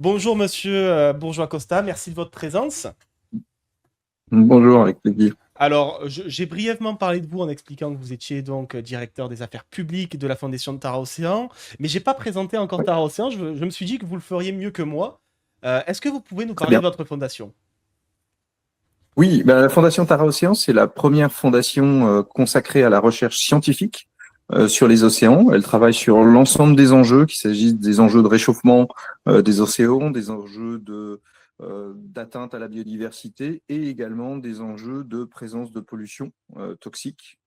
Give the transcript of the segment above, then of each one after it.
Bonjour Monsieur Bourgeois-Costa, merci de votre présence. Bonjour, avec plaisir. Alors, j'ai brièvement parlé de vous en expliquant que vous étiez donc directeur des affaires publiques de la Fondation de Tara Océan, mais j'ai pas présenté encore Oui, Tara Océan. Je me suis dit que vous le feriez mieux que moi. Est-ce que vous pouvez nous très parler de bien. votre fondation? Oui, ben, la Fondation Tara Océans, c'est la première fondation consacrée à la recherche scientifique sur les océans. Elle travaille sur l'ensemble des enjeux, qu'il s'agisse des enjeux de réchauffement des océans, des enjeux d'atteinte à la biodiversité et également des enjeux de présence de pollution toxique,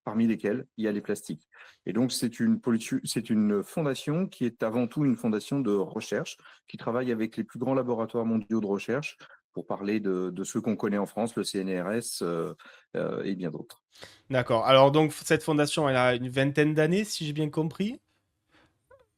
parmi lesquels il y a les plastiques. Et donc, c'est une fondation qui est avant tout une fondation de recherche, qui travaille avec les plus grands laboratoires mondiaux de recherche, pour parler de ceux qu'on connaît en France, le CNRS et bien d'autres. D'accord. Alors donc cette fondation, elle a une vingtaine d'années, si j'ai bien compris.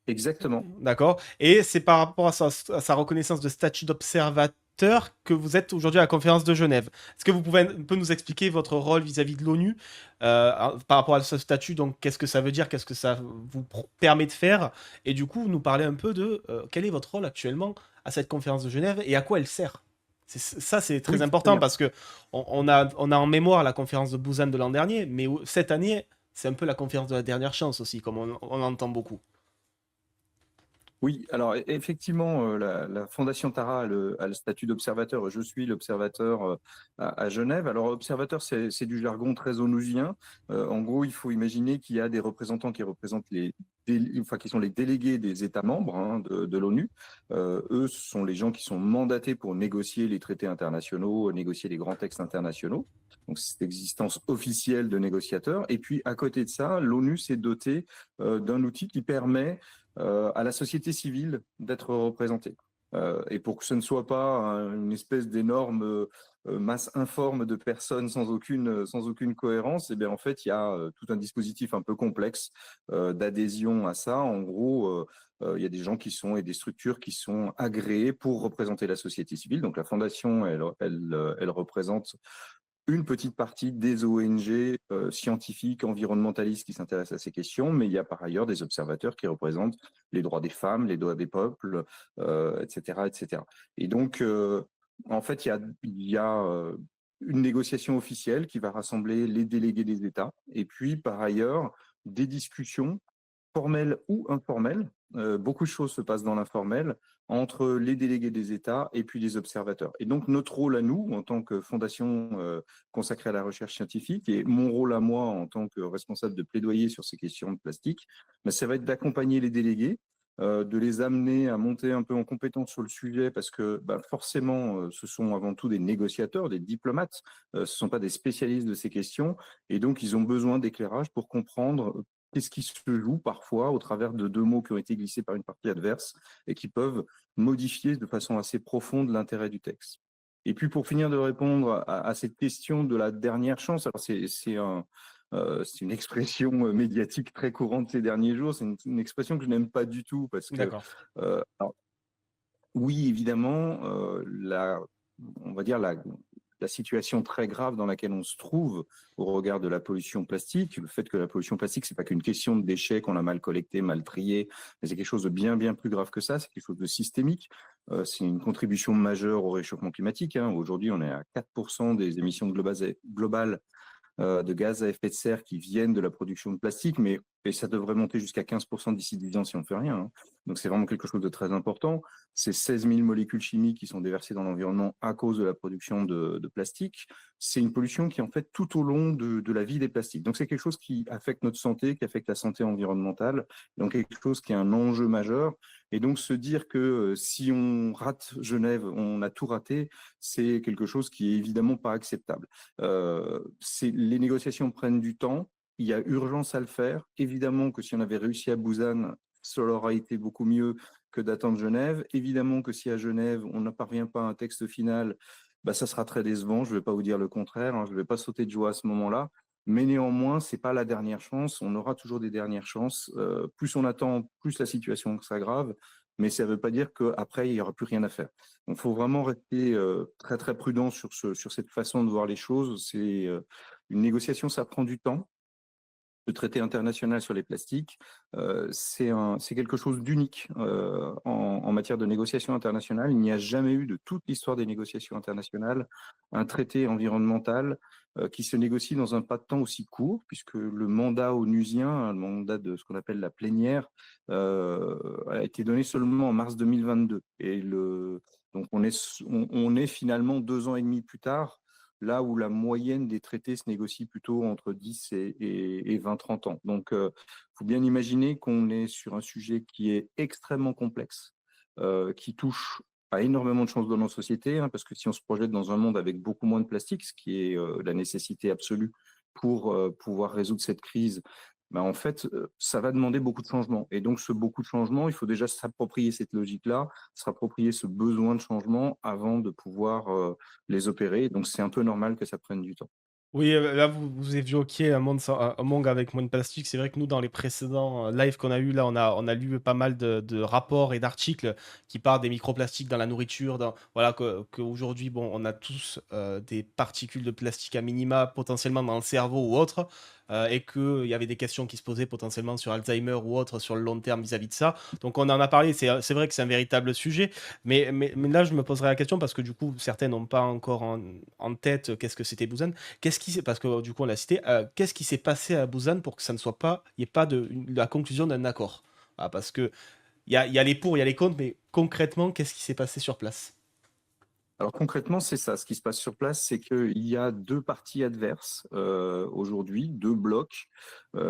Exactement. D'accord. Et c'est par rapport à sa reconnaissance de statut d'observateur que vous êtes aujourd'hui à la conférence de Genève. Est-ce que vous pouvez un peu nous expliquer votre rôle vis-à-vis de l'ONU par rapport à ce statut? Donc, qu'est-ce que ça veut dire? Qu'est-ce que ça vous permet de faire? Et du coup, nous parler un peu de quel est votre rôle actuellement à cette conférence de Genève et à quoi elle sert? Ça, c'est très Oui, très important bien. parce que on a en mémoire la conférence de Busan de l'an dernier, mais cette année, c'est un peu la conférence de la dernière chance aussi, comme on entend beaucoup. Oui, alors effectivement, la Fondation Tara a le statut d'observateur. Je suis l'observateur à Genève. Alors, observateur, c'est du jargon très onusien. En gros, il faut imaginer qu'il y a des représentants qui représentent enfin, qui sont les délégués des États membres hein, de l'ONU. Eux, ce sont les gens qui sont mandatés pour négocier les traités internationaux, négocier les grands textes internationaux. Donc, c'est l'existence officielle de négociateurs. Et puis, à côté de ça, l'ONU s'est dotée d'un outil qui permet à la société civile d'être représentée. Et pour que ce ne soit pas une espèce d'énorme masse informe de personnes sans aucune cohérence, eh bien, en fait, il y a tout un dispositif un peu complexe d'adhésion à ça. En gros, il y a des gens et des structures qui sont agréées pour représenter la société civile. Donc la fondation, elle représente une petite partie des ONG scientifiques, environnementalistes qui s'intéressent à ces questions, mais il y a par ailleurs des observateurs qui représentent les droits des femmes, les droits des peuples, etc., etc. Et donc, en fait, il y a une négociation officielle qui va rassembler les délégués des États, et puis par ailleurs des discussions formel ou informel. Beaucoup de choses se passent dans l'informel entre les délégués des États et puis les observateurs. Et donc notre rôle à nous, en tant que fondation consacrée à la recherche scientifique, et mon rôle à moi en tant que responsable de plaidoyer sur ces questions de plastique, ben, ça va être d'accompagner les délégués, de les amener à monter un peu en compétence sur le sujet, parce que ben, forcément, ce sont avant tout des négociateurs, des diplomates, ce ne sont pas des spécialistes de ces questions, et donc ils ont besoin d'éclairage pour comprendre qu'est-ce qui se joue parfois au travers de deux mots qui ont été glissés par une partie adverse et qui peuvent modifier de façon assez profonde l'intérêt du texte. Et puis pour finir de répondre à cette question de la dernière chance, alors c'est une expression médiatique très courante ces derniers jours, c'est une expression que je n'aime pas du tout parce que, D'accord. alors, oui, évidemment, on va dire la situation très grave dans laquelle on se trouve au regard de la pollution plastique, le fait que la pollution plastique, c'est pas qu'une question de déchets qu'on a mal collectés, mal triés, mais c'est quelque chose de bien, bien plus grave que ça, c'est quelque chose de systémique. C'est une contribution majeure au réchauffement climatique, hein. Aujourd'hui, on est à 4% des émissions globales de gaz à effet de serre qui viennent de la production de plastique, mais et ça devrait monter jusqu'à 15% d'ici 10 ans si on ne fait rien, hein. Donc c'est vraiment quelque chose de très important. C'est 16 000 molécules chimiques qui sont déversées dans l'environnement à cause de la production de plastique. C'est une pollution qui est en fait tout au long de la vie des plastiques. Donc c'est quelque chose qui affecte notre santé, qui affecte la santé environnementale, donc quelque chose qui est un enjeu majeur. Et donc se dire que si on rate Genève, on a tout raté, c'est quelque chose qui est évidemment pas acceptable. Les négociations prennent du temps. Il y a urgence à le faire. Évidemment que si on avait réussi à Busan, cela aurait été beaucoup mieux que d'attendre Genève. Évidemment que si à Genève, on ne parvient pas à un texte final, bah, ça sera très décevant. Je ne vais pas vous dire le contraire, hein. Je ne vais pas sauter de joie à ce moment-là. Mais néanmoins, ce n'est pas la dernière chance. On aura toujours des dernières chances. Plus on attend, plus la situation s'aggrave. Mais ça ne veut pas dire qu'après, il n'y aura plus rien à faire. Donc, il faut vraiment rester très, très prudent sur cette façon de voir les choses. Une négociation, ça prend du temps. le traité international sur les plastiques, c'est quelque chose d'unique en matière de négociation internationale. Il n'y a jamais eu de toute l'histoire des négociations internationales un traité environnemental qui se négocie dans un pas de temps aussi court, puisque le mandat onusien, le mandat de ce qu'on appelle la plénière, a été donné seulement en mars 2022. Donc on est finalement 2 ans et demi plus tard, là où la moyenne des traités se négocie plutôt entre 10 et 20-30 ans. Donc, il faut bien imaginer qu'on est sur un sujet qui est extrêmement complexe, qui touche à énormément de choses dans nos sociétés, hein, parce que si on se projette dans un monde avec beaucoup moins de plastique, ce qui est la nécessité absolue pour pouvoir résoudre cette crise, ben en fait, ça va demander beaucoup de changements. Et donc, ce beaucoup de changements, il faut déjà s'approprier cette logique-là, s'approprier ce besoin de changement avant de pouvoir les opérer. Donc, c'est un peu normal que ça prenne du temps. Oui, là, vous évoquiez un monde sans un monde avec moins de plastique. C'est vrai que nous, dans les précédents, lives qu'on a eu là, on a lu pas mal de rapports et d'articles qui parlent des microplastiques dans la nourriture, voilà, qu'aujourd'hui, bon, on a tous, des particules de plastique à minima, potentiellement dans le cerveau ou autre, et qu'il y avait des questions qui se posaient potentiellement sur Alzheimer ou autre, sur le long terme vis-à-vis de ça. Donc on en a parlé, c'est vrai que c'est un véritable sujet. Mais là, je me poserai la question parce que du coup, certains n'ont pas encore en tête qu'est-ce que c'était Busan. Qu'est-ce qui s'est, parce que du coup, on l'a cité, qu'est-ce qui s'est passé à Busan pour que ça ne soit pas, il n'y ait pas la conclusion d'un accord? Ah, parce que il y a les pour, il y a les contre, mais concrètement, qu'est-ce qui s'est passé sur place? Alors concrètement, c'est ça. Ce qui se passe sur place, c'est qu'il y a deux parties adverses aujourd'hui, deux blocs.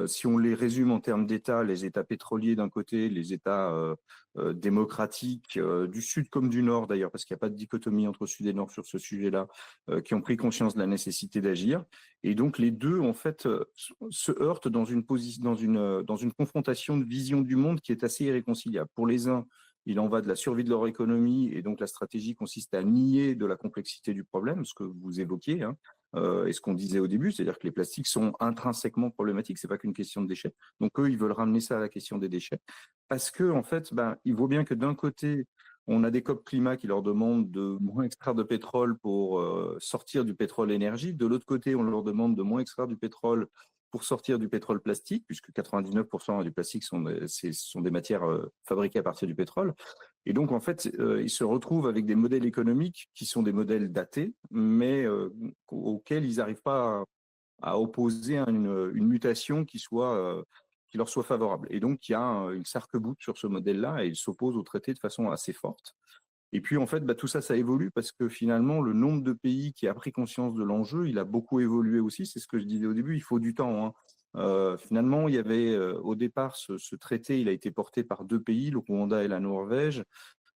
Si on les résume en termes d'États, les États pétroliers d'un côté, les États démocratiques du Sud comme du Nord d'ailleurs, parce qu'il n'y a pas de dichotomie entre Sud et Nord sur ce sujet-là, qui ont pris conscience de la nécessité d'agir. Et donc les deux, en fait, se heurtent dans dans une confrontation de vision du monde qui est assez irréconciliable. Pour les uns, il en va de la survie de leur économie et donc la stratégie consiste à nier de la complexité du problème, ce que vous évoquiez, hein, et ce qu'on disait au début, c'est-à-dire que les plastiques sont intrinsèquement problématiques, c'est pas qu'une question de déchets. Donc eux, ils veulent ramener ça à la question des déchets parce que en fait, ben, il vaut bien que d'un côté, on a des COP climat qui leur demandent de moins extraire de pétrole pour sortir du pétrole énergie. De l'autre côté, on leur demande de moins extraire du pétrole pour sortir du pétrole plastique, puisque 99% du plastique sont des matières fabriquées à partir du pétrole. Et donc, en fait, ils se retrouvent avec des modèles économiques qui sont des modèles datés, mais auxquels ils n'arrivent pas à opposer une mutation qui leur soit favorable. Et donc, il y a une sarc-boute sur ce modèle-là et ils s'opposent au traité de façon assez forte. Et puis, en fait, bah, tout ça, ça évolue parce que finalement, le nombre de pays qui a pris conscience de l'enjeu, il a beaucoup évolué aussi. C'est ce que je disais au début, il faut du temps, hein. Finalement, il y avait au départ ce traité, il a été porté par deux pays, le Rwanda et la Norvège.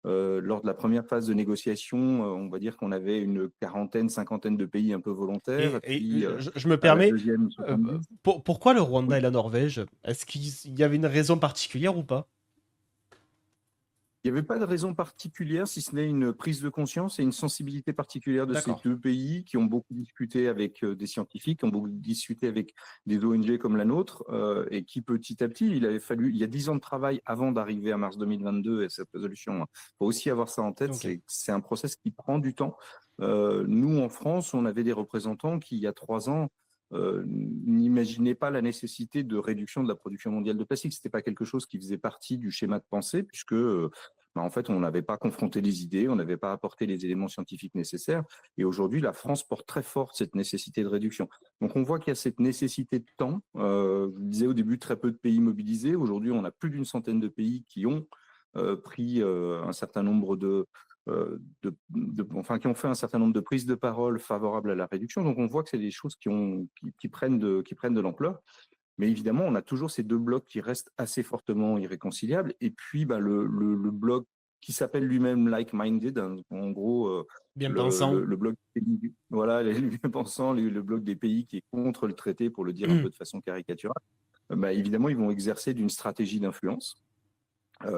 Lors de la première phase de négociation, on va dire qu'on avait une quarantaine, cinquantaine de pays un peu volontaires. Et puis, Je me à la permets, deuxième 70, pourquoi le Rwanda oui. et la Norvège? Est-ce qu'il y avait une raison particulière ou pas? Il n'y avait pas de raison particulière, si ce n'est une prise de conscience et une sensibilité particulière de ces D'accord. deux pays qui ont beaucoup discuté avec des scientifiques, qui ont beaucoup discuté avec des ONG comme la nôtre, et qui petit à petit, il y a 10 ans de travail avant d'arriver à mars 2022 et cette résolution. Il faut aussi avoir ça en tête, Ok. c'est un process qui prend du temps. Nous, en France, on avait des représentants qui, il y a 3 ans, n'imaginaient pas la nécessité de réduction de la production mondiale de plastique. Ce n'était pas quelque chose qui faisait partie du schéma de pensée, puisque en fait, on n'avait pas confronté les idées, on n'avait pas apporté les éléments scientifiques nécessaires. Et aujourd'hui, la France porte très fort cette nécessité de réduction. Donc, on voit qu'il y a cette nécessité de temps. Je vous disais au début, très peu de pays mobilisés. Aujourd'hui, on a plus d'une centaine de pays qui ont pris un certain nombre enfin, qui ont fait un certain nombre de prises de parole favorables à la réduction. Donc, on voit que c'est des choses qui prennent de l'ampleur. Mais évidemment, on a toujours ces deux blocs qui restent assez fortement irréconciliables. Et puis, bah, le bloc qui s'appelle lui-même like-minded, hein, en gros, Bien pensant. le bloc des pays, voilà, les bien-pensants, le bloc des pays qui est contre le traité, pour le dire un peu de façon caricaturale, bah, évidemment, ils vont exercer d'une stratégie d'influence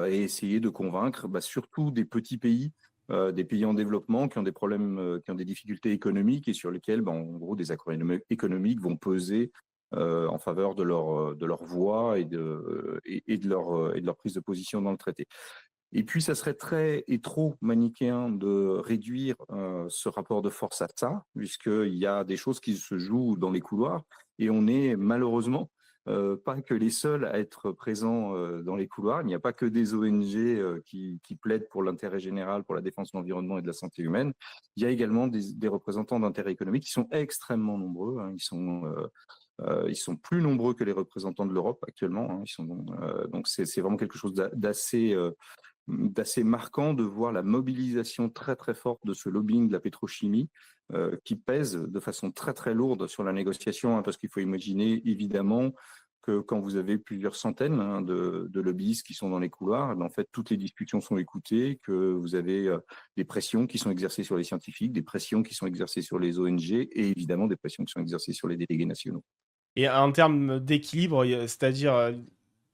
et essayer de convaincre bah, surtout des pays en développement qui ont des problèmes, qui ont des difficultés économiques et sur lesquels, bah, en gros, des accords économiques vont peser en faveur de leur voix et de leur prise de position dans le traité. Et puis, ça serait très et trop manichéen de réduire ce rapport de force à ça, puisqu'il y a des choses qui se jouent dans les couloirs et on est malheureusement pas que les seuls à être présents dans les couloirs. Il n'y a pas que des ONG qui plaident pour l'intérêt général, pour la défense de l'environnement et de la santé humaine. Il y a également des représentants d'intérêts économiques qui sont extrêmement nombreux, hein. Ils sont plus nombreux que les représentants de l'Europe actuellement, hein. Donc c'est vraiment quelque chose d'assez marquant de voir la mobilisation très très forte de ce lobbying de la pétrochimie qui pèse de façon très très lourde sur la négociation, hein, parce qu'il faut imaginer évidemment que quand vous avez plusieurs centaines, hein, de lobbyistes qui sont dans les couloirs, en fait toutes les discussions sont écoutées, que vous avez des pressions qui sont exercées sur les scientifiques, des pressions qui sont exercées sur les ONG et évidemment des pressions qui sont exercées sur les délégués nationaux. Et en termes d'équilibre, c'est-à-dire,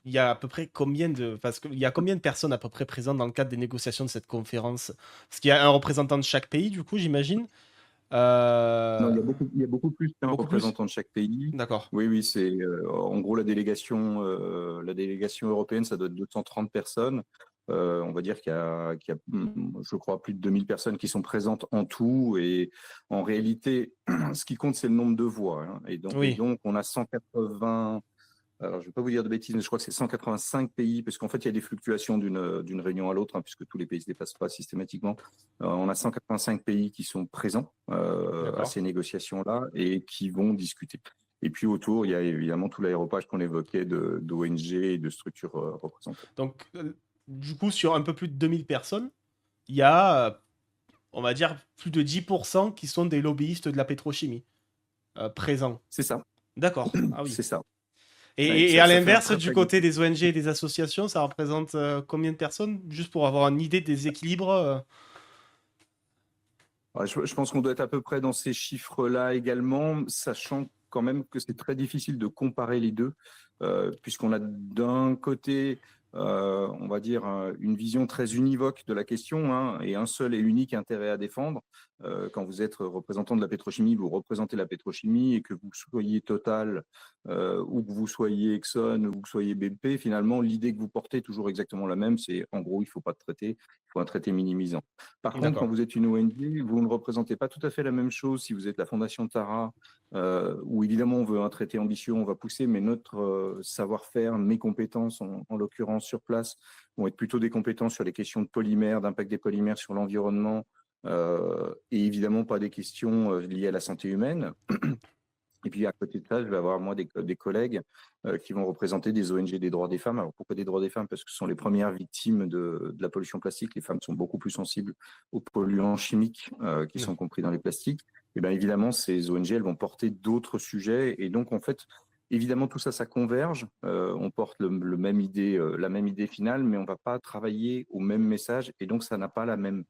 il y a à peu près combien de... Parce qu'il y a combien de personnes à peu près présentes dans le cadre des négociations de cette conférence? Parce qu'il y a un représentant de chaque pays, du coup, j'imagine. Non, Euh, il y a beaucoup plus qu'un Beaucoup plus? représentant de chaque pays. D'accord. Oui, oui, c'est en gros la délégation européenne, ça doit être 230 personnes. On va dire qu'il y a, je crois, plus de 2000 personnes qui sont présentes en tout. Et en réalité, ce qui compte, c'est le nombre de voix, hein. Et Oui, donc, on a 180. Alors, je ne vais pas vous dire de bêtises, mais je crois que c'est 185 pays, parce qu'en fait, il y a des fluctuations d'une réunion à l'autre, hein, puisque tous les pays ne se déplacent pas systématiquement. On a 185 pays qui sont présents à d'accord. ces négociations-là et qui vont discuter. Et puis autour, il y a évidemment tout l'aéropage qu'on évoquait d'ONG et de structures représentantes. Donc, du coup, sur un peu plus de 2000 personnes, il y a, on va dire, plus de 10% qui sont des lobbyistes de la pétrochimie présents. C'est ça, D'accord. Ah oui. c'est ça. Et, Ouais, et à ça fait un l'inverse, très, du très côté des ONG et des associations, ça représente combien de personnes? Juste pour avoir une idée des équilibres. Ouais, je pense qu'on doit être à peu près dans ces chiffres-là également, sachant quand même que c'est très difficile de comparer les deux, puisqu'on a d'un côté, on va dire, une vision très univoque de la question, hein, et un seul et unique intérêt à défendre. Quand vous êtes représentant de la pétrochimie, vous représentez la pétrochimie, et que vous soyez Total, ou que vous soyez Exxon, ou que vous soyez BP, finalement, l'idée que vous portez est toujours exactement la même, c'est en gros, il ne faut pas de traité, il faut un traité minimisant. Par contre, quand D'accord. vous êtes une ONG, vous ne représentez pas tout à fait la même chose si vous êtes la Fondation Tara, où évidemment on veut un traité ambitieux, on va pousser, mais notre savoir-faire, mes compétences, en l'occurrence sur place, vont être plutôt des compétences sur les questions de polymères, d'impact des polymères sur l'environnement, et évidemment pas des questions liées à la santé humaine. Et puis à côté de ça, je vais avoir moi des collègues qui vont représenter des ONG des droits des femmes. Alors pourquoi des droits des femmes? Parce que ce sont les premières victimes de la pollution plastique. Les femmes sont beaucoup plus sensibles aux polluants chimiques qui sont compris dans les plastiques. Et bien évidemment, ces ONG, elles vont porter d'autres sujets. Et donc en fait, évidemment, tout ça, ça converge. On porte la même idée finale, mais on ne va pas travailler au même message. Et donc ça n'a pas la même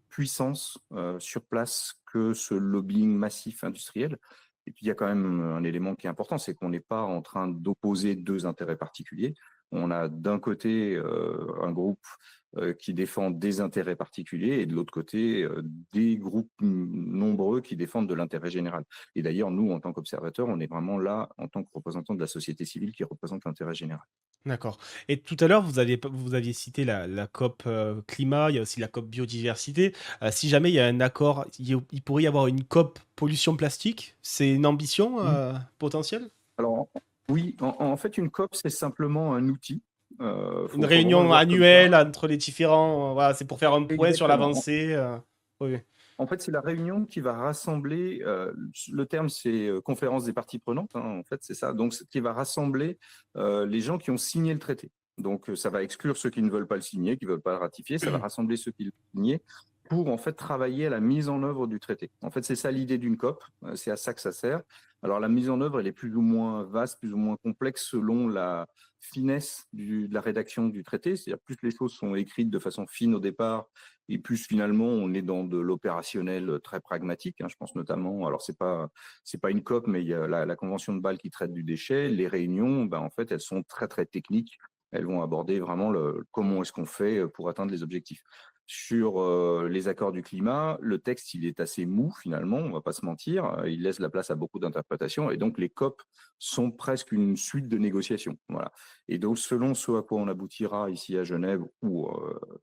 puissance sur place que ce lobbying massif industriel. Et puis, il y a quand même un élément qui est important, c'est qu'on n'est pas en train d'opposer deux intérêts particuliers. On a d'un côté un groupe qui défend des intérêts particuliers et de l'autre côté des groupes nombreux qui défendent de l'intérêt général. Et d'ailleurs, nous, en tant qu'observateurs, on est vraiment là en tant que représentants de la société civile qui représente l'intérêt général. D'accord. Et tout à l'heure, vous aviez cité la COP climat, il y a aussi la COP biodiversité. Si jamais il y a un accord, il pourrait y avoir une COP pollution plastique. C'est une ambition potentielle? Alors, oui, en fait, une COP, c'est simplement un outil. Une Faut vraiment le réunion voir comme ça. annuelle entre les différents. Voilà, c'est pour faire un point sur Exactement. l'avancée. Oui. En fait, c'est la réunion qui va rassembler, le terme c'est conférence des parties prenantes, hein, en fait, c'est ça. Donc, qui va rassembler les gens qui ont signé le traité. Donc, ça va exclure ceux qui ne veulent pas le signer, qui ne veulent pas le ratifier. Ça va rassembler ceux qui l'ont signé pour en fait travailler à la mise en œuvre du traité. En fait, c'est ça l'idée d'une COP. C'est à ça que ça sert. Alors, la mise en œuvre, elle est plus ou moins vaste, plus ou moins complexe selon la finesse de la rédaction du traité. C'est-à-dire plus les choses sont écrites de façon fine au départ, et plus finalement on est dans de l'opérationnel très pragmatique, hein. Je pense notamment, alors c'est pas une COP, mais il y a la Convention de Bâle qui traite du déchet. Les réunions, ben, en fait, elles sont très très techniques. Elles vont aborder vraiment comment est-ce qu'on fait pour atteindre les objectifs. Sur les accords du climat, le texte, il est assez mou finalement, on ne va pas se mentir. Il laisse la place à beaucoup d'interprétations et donc les COP sont presque une suite de négociations. Voilà. Et donc, selon ce à quoi on aboutira ici à Genève ou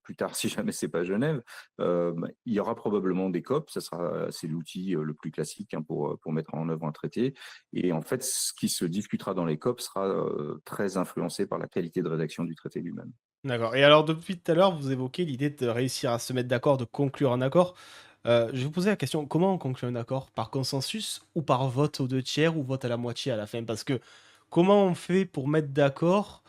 plus tard, si jamais c'est pas Genève, il y aura probablement des COP. C'est l'outil le plus classique, hein, pour mettre en œuvre un traité. Et en fait, ce qui se discutera dans les COP sera très influencé par la qualité de rédaction du traité lui-même. D'accord. Et alors, depuis tout à l'heure, vous évoquez l'idée de réussir à se mettre d'accord, de conclure un accord. Je vais vous poser la question, comment on conclut un accord? Par consensus ou par vote aux deux tiers ou vote à la moitié à la fin? Parce que comment on fait pour mettre d'accord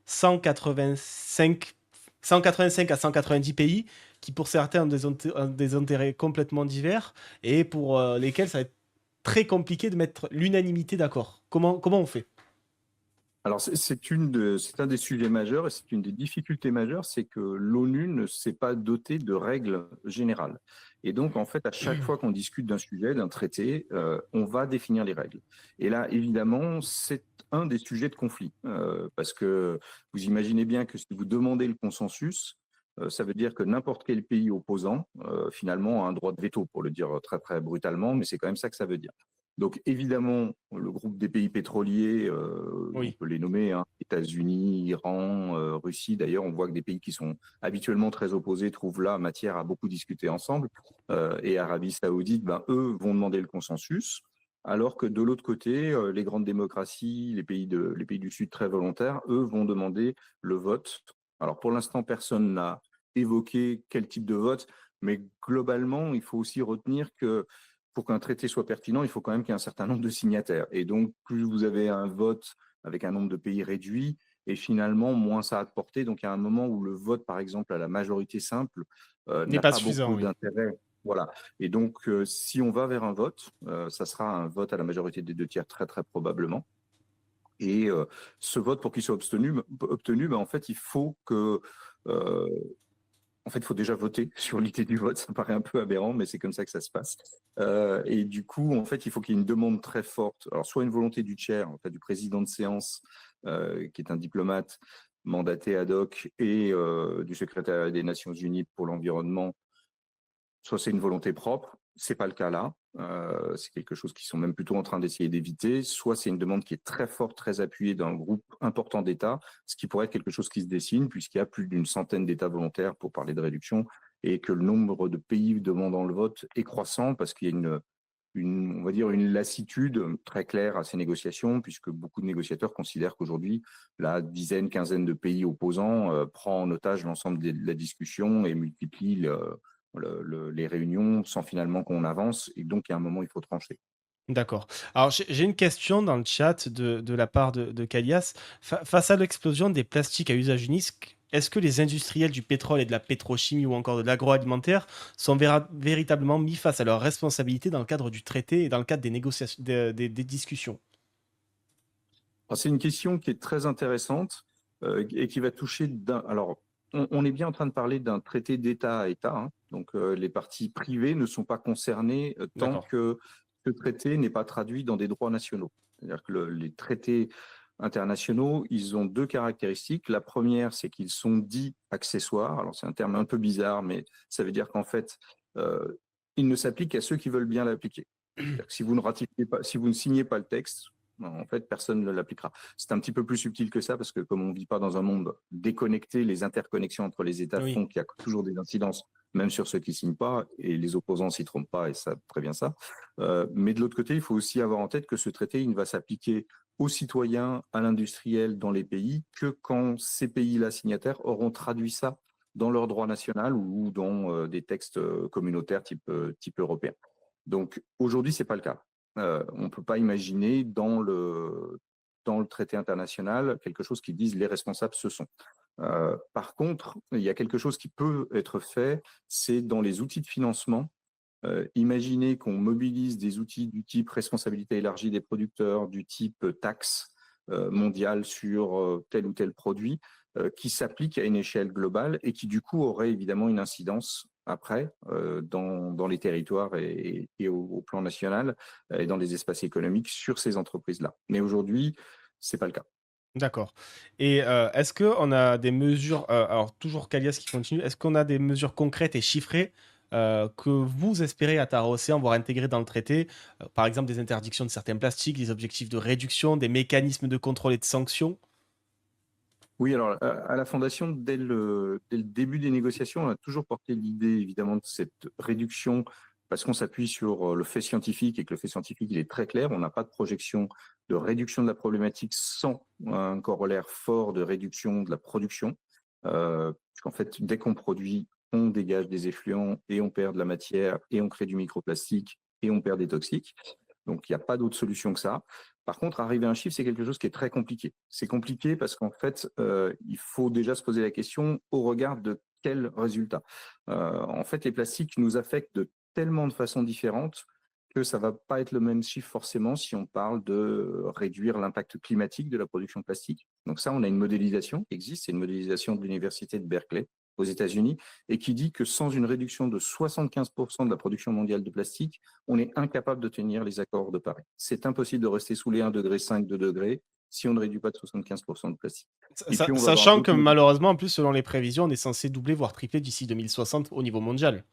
185, 185 à 190 pays qui pour certains ont des intérêts complètement divers et pour lesquels ça va être très compliqué de mettre l'unanimité d'accord. Comment on fait? Alors, c'est un des sujets majeurs et c'est une des difficultés majeures, c'est que l'ONU ne s'est pas dotée de règles générales. Et donc, en fait, à chaque fois qu'on discute d'un sujet, d'un traité, on va définir les règles. Et là, évidemment, c'est un des sujets de conflit, parce que vous imaginez bien que si vous demandez le consensus, ça veut dire que n'importe quel pays opposant, finalement, a un droit de veto, pour le dire très, très brutalement, mais c'est quand même ça que ça veut dire. Donc évidemment, le groupe des pays pétroliers, on Oui. peut les nommer, hein, États-Unis, Iran, Russie. D'ailleurs, on voit que des pays qui sont habituellement très opposés trouvent là matière à beaucoup discuter ensemble. Et Arabie Saoudite, ben, eux, vont demander le consensus, alors que de l'autre côté, les grandes démocraties, les pays du Sud très volontaires, eux, vont demander le vote. Alors pour l'instant, personne n'a évoqué quel type de vote, mais globalement, il faut aussi retenir que pour qu'un traité soit pertinent, il faut quand même qu'il y ait un certain nombre de signataires. Et donc, plus vous avez un vote avec un nombre de pays réduit, et finalement, moins ça a de portée. Donc, il y a un moment où le vote, par exemple, à la majorité simple, N'est n'a pas pas suffisant, beaucoup oui. d'intérêt. Voilà. Et donc, si on va vers un vote, ça sera un vote à la majorité des deux tiers, très, très probablement. Et ce vote, pour qu'il soit obtenu, ben, en fait, il faut que euh, en fait, il faut déjà voter sur l'idée du vote. Ça paraît un peu aberrant, mais c'est comme ça que ça se passe. Et du coup, en fait, il faut qu'il y ait une demande très forte. Alors, soit une volonté du chair, en fait, du président de séance, qui est un diplomate mandaté ad hoc, et du secrétaire des Nations Unies pour l'environnement, soit c'est une volonté propre, c'est pas le cas là, c'est quelque chose qu'ils sont même plutôt en train d'essayer d'éviter, soit c'est une demande qui est très forte, très appuyée d'un groupe important d'États, ce qui pourrait être quelque chose qui se dessine, puisqu'il y a plus d'une centaine d'États volontaires pour parler de réduction, et que le nombre de pays demandant le vote est croissant, parce qu'il y a on va dire une lassitude très claire à ces négociations, puisque beaucoup de négociateurs considèrent qu'aujourd'hui, la dizaine, quinzaine de pays opposants prend en otage l'ensemble de la discussion et multiplie les réunions sans finalement qu'on avance. Et donc, il y a un moment, il faut trancher. D'accord. Alors, j'ai une question dans le chat de la part de Kalias. Face à l'explosion des plastiques à usage unique, est-ce que les industriels du pétrole et de la pétrochimie ou encore de l'agroalimentaire sont véritablement mis face à leurs responsabilités dans le cadre du traité et dans le cadre des négociations, des discussions? C'est une question qui est très intéressante et qui va toucher alors, on est bien en train de parler d'un traité d'État à État, hein. Donc, les parties privées ne sont pas concernées tant D'accord. que ce traité n'est pas traduit dans des droits nationaux. C'est-à-dire que les traités internationaux, ils ont deux caractéristiques. La première, c'est qu'ils sont dits accessoires. Alors, c'est un terme un peu bizarre, mais ça veut dire qu'en fait, euh, ils ne s'appliquent qu'à ceux qui veulent bien l'appliquer. C'est-à-dire que si vous ne ratifiez pas, si vous ne signez pas le texte, en fait, personne ne l'appliquera. C'est un petit peu plus subtil que ça, parce que comme on ne vit pas dans un monde déconnecté, les interconnexions entre les États Oui. font qu'il y a toujours des incidences, même sur ceux qui ne signent pas, et les opposants ne s'y trompent pas, et ça prévient ça. Mais de l'autre côté, il faut aussi avoir en tête que ce traité, il ne va s'appliquer aux citoyens, à l'industriel dans les pays, que quand ces pays-là signataires auront traduit ça dans leur droit national ou dans des textes communautaires type européen. Donc aujourd'hui, ce n'est pas le cas. On ne peut pas imaginer dans le traité international quelque chose qui dise les responsables ce sont. Par contre, il y a quelque chose qui peut être fait, c'est dans les outils de financement. Imaginez qu'on mobilise des outils du type responsabilité élargie des producteurs, du type taxe mondiale sur tel ou tel produit, qui s'applique à une échelle globale et qui du coup aurait évidemment une incidence après dans les territoires et au plan national et dans les espaces économiques sur ces entreprises-là. Mais aujourd'hui, c'est pas le cas. D'accord. Et est-ce qu'on a des mesures, alors toujours Calias qui continue, est-ce qu'on a des mesures concrètes et chiffrées que vous espérez à Tara Océan voir intégrer dans le traité? Par exemple, des interdictions de certains plastiques, des objectifs de réduction, des mécanismes de contrôle et de sanctions? Oui, alors à la Fondation, dès le début des négociations, on a toujours porté l'idée évidemment de cette réduction parce qu'on s'appuie sur le fait scientifique et que le fait scientifique il est très clair. On n'a pas de projection de réduction de la problématique sans un corollaire fort de réduction de la production. Puisqu'en fait, dès qu'on produit, on dégage des effluents et on perd de la matière et on crée du microplastique et on perd des toxiques. Donc, il n'y a pas d'autre solution que ça. Par contre, arriver à un chiffre, c'est quelque chose qui est très compliqué. C'est compliqué parce qu'en fait, il faut déjà se poser la question au regard de quels résultats. En fait, les plastiques nous affectent de tellement de façons différentes que ça va pas être le même chiffre forcément si on parle de réduire l'impact climatique de la production de plastique. Donc ça, on a une modélisation qui existe, c'est une modélisation de l'université de Berkeley aux États-Unis et qui dit que sans une réduction de 75% de la production mondiale de plastique, on est incapable de tenir les accords de Paris. C'est impossible de rester sous les 1,5 degré, 2 degrés si on ne réduit pas de 75% de plastique. Et puis, on va avoir Sachant que d'autres modalités. malheureusement, en plus, selon les prévisions, on est censé doubler, voire tripler d'ici 2060 au niveau mondial.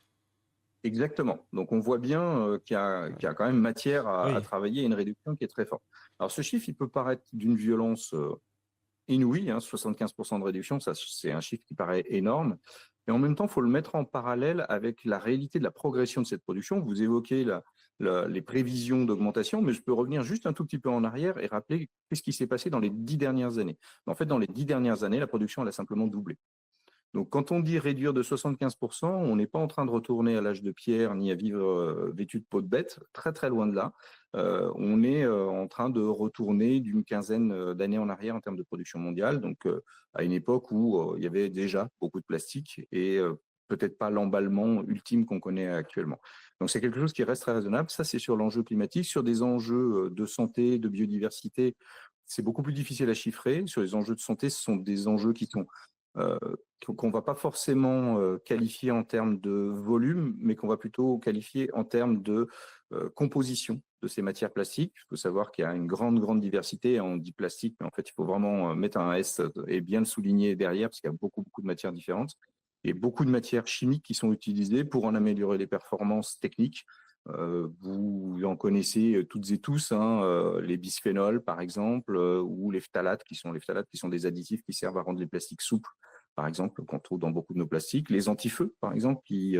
Exactement. Donc, on voit bien qu'il y a quand même matière à Oui, travailler et une réduction qui est très forte. Alors, ce chiffre, il peut paraître d'une violence inouïe, hein, 75% de réduction, ça, c'est un chiffre qui paraît énorme. Et en même temps, il faut le mettre en parallèle avec la réalité de la progression de cette production. Vous évoquez les prévisions d'augmentation, mais je peux revenir juste un tout petit peu en arrière et rappeler qu'est-ce qui s'est passé dans les 10 dernières années. En fait, dans les 10 dernières années, la production, elle a simplement doublé. Donc, quand on dit réduire de 75%, on n'est pas en train de retourner à l'âge de pierre ni à vivre vêtu de peau de bête, très très loin de là. On est en train de retourner d'une quinzaine d'années en arrière en termes de production mondiale, donc à une époque où il y avait déjà beaucoup de plastique et peut-être pas l'emballement ultime qu'on connaît actuellement. Donc c'est quelque chose qui reste très raisonnable. Ça, c'est sur l'enjeu climatique. Sur des enjeux de santé, de biodiversité, c'est beaucoup plus difficile à chiffrer. Sur les enjeux de santé, ce sont des enjeux qui sont euh, qu'on ne va pas forcément qualifier en termes de volume, mais qu'on va plutôt qualifier en termes de composition de ces matières plastiques. Il faut savoir qu'il y a une grande, grande diversité. On dit plastique, mais en fait, il faut vraiment mettre un S et bien le souligner derrière, parce qu'il y a beaucoup, beaucoup de matières différentes et beaucoup de matières chimiques qui sont utilisées pour en améliorer les performances techniques. Vous en connaissez toutes et tous, hein, les bisphénols par exemple, ou les phtalates qui sont des additifs qui servent à rendre les plastiques souples, par exemple, qu'on trouve dans beaucoup de nos plastiques. Les antifeux, par exemple, qui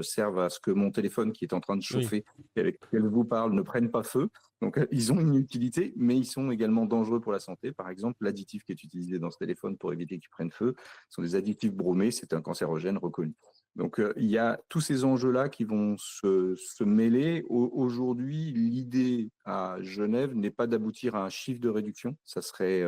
servent à ce que mon téléphone qui est en train de oui. chauffer et avec lequel je vous parle ne prenne pas feu. Donc, ils ont une utilité, mais ils sont également dangereux pour la santé. Par exemple, l'additif qui est utilisé dans ce téléphone pour éviter qu'il prenne feu sont des additifs bromés, c'est un cancérogène reconnu. Donc, il y a tous ces enjeux-là qui vont se mêler. Aujourd'hui, l'idée à Genève n'est pas d'aboutir à un chiffre de réduction. Ça serait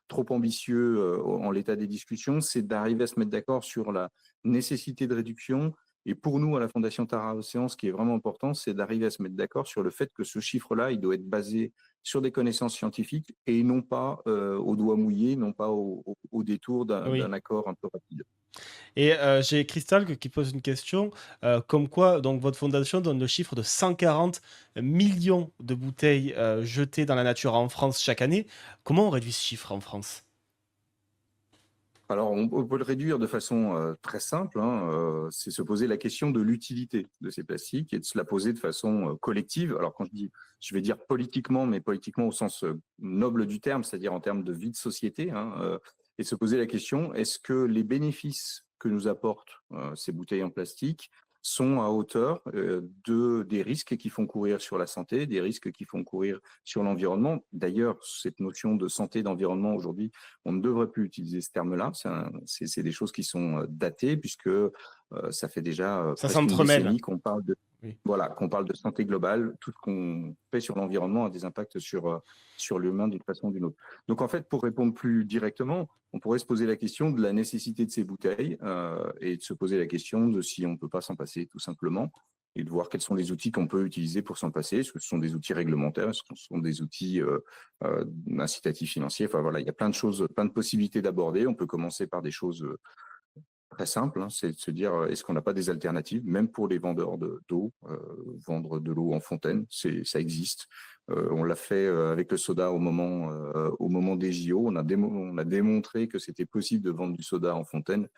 trop ambitieux en l'état des discussions. C'est d'arriver à se mettre d'accord sur la nécessité de réduction. Et pour nous, à la Fondation Tara Océan, ce qui est vraiment important, c'est d'arriver à se mettre d'accord sur le fait que ce chiffre-là, il doit être basé sur des connaissances scientifiques et non pas au doigt mouillé, non pas au détour Oui. d'un accord un peu rapide. Et j'ai Crystal qui pose une question, comme quoi donc votre fondation donne le chiffre de 140 millions de bouteilles jetées dans la nature en France chaque année. Comment on réduit ce chiffre en France? Alors, on peut le réduire de façon très simple, hein, c'est se poser la question de l'utilité de ces plastiques et de se la poser de façon collective. Alors, quand je dis, je vais dire politiquement, mais politiquement au sens noble du terme, c'est-à-dire en termes de vie de société, hein, et se poser la question, est-ce que les bénéfices que nous apportent ces bouteilles en plastique sont à hauteur des risques qui font courir sur la santé, des risques qui font courir sur l'environnement. D'ailleurs, cette notion de santé, d'environnement, aujourd'hui, on ne devrait plus utiliser ce terme-là. C'est des choses qui sont datées puisque ça fait déjà Ça presque une s'entremêle. décennie qu'on parle de Oui. voilà, qu'on parle de santé globale. Tout ce qu'on fait sur l'environnement a des impacts sur l'humain d'une façon ou d'une autre. Donc en fait, pour répondre plus directement, on pourrait se poser la question de la nécessité de ces bouteilles et de se poser la question de si on ne peut pas s'en passer tout simplement et de voir quels sont les outils qu'on peut utiliser pour s'en passer. Est-ce que ce sont des outils réglementaires? Est-ce que ce sont des outils incitatifs financiers? Enfin voilà, il y a plein de choses, plein de possibilités d'aborder. On peut commencer par des choses très simple, hein, c'est de se dire, est-ce qu'on n'a pas des alternatives, même pour les vendeurs d'eau, vendre de l'eau en fontaine, ça existe. On l'a fait avec le soda au moment des JO. On a démontré que c'était possible de vendre du soda en fontaine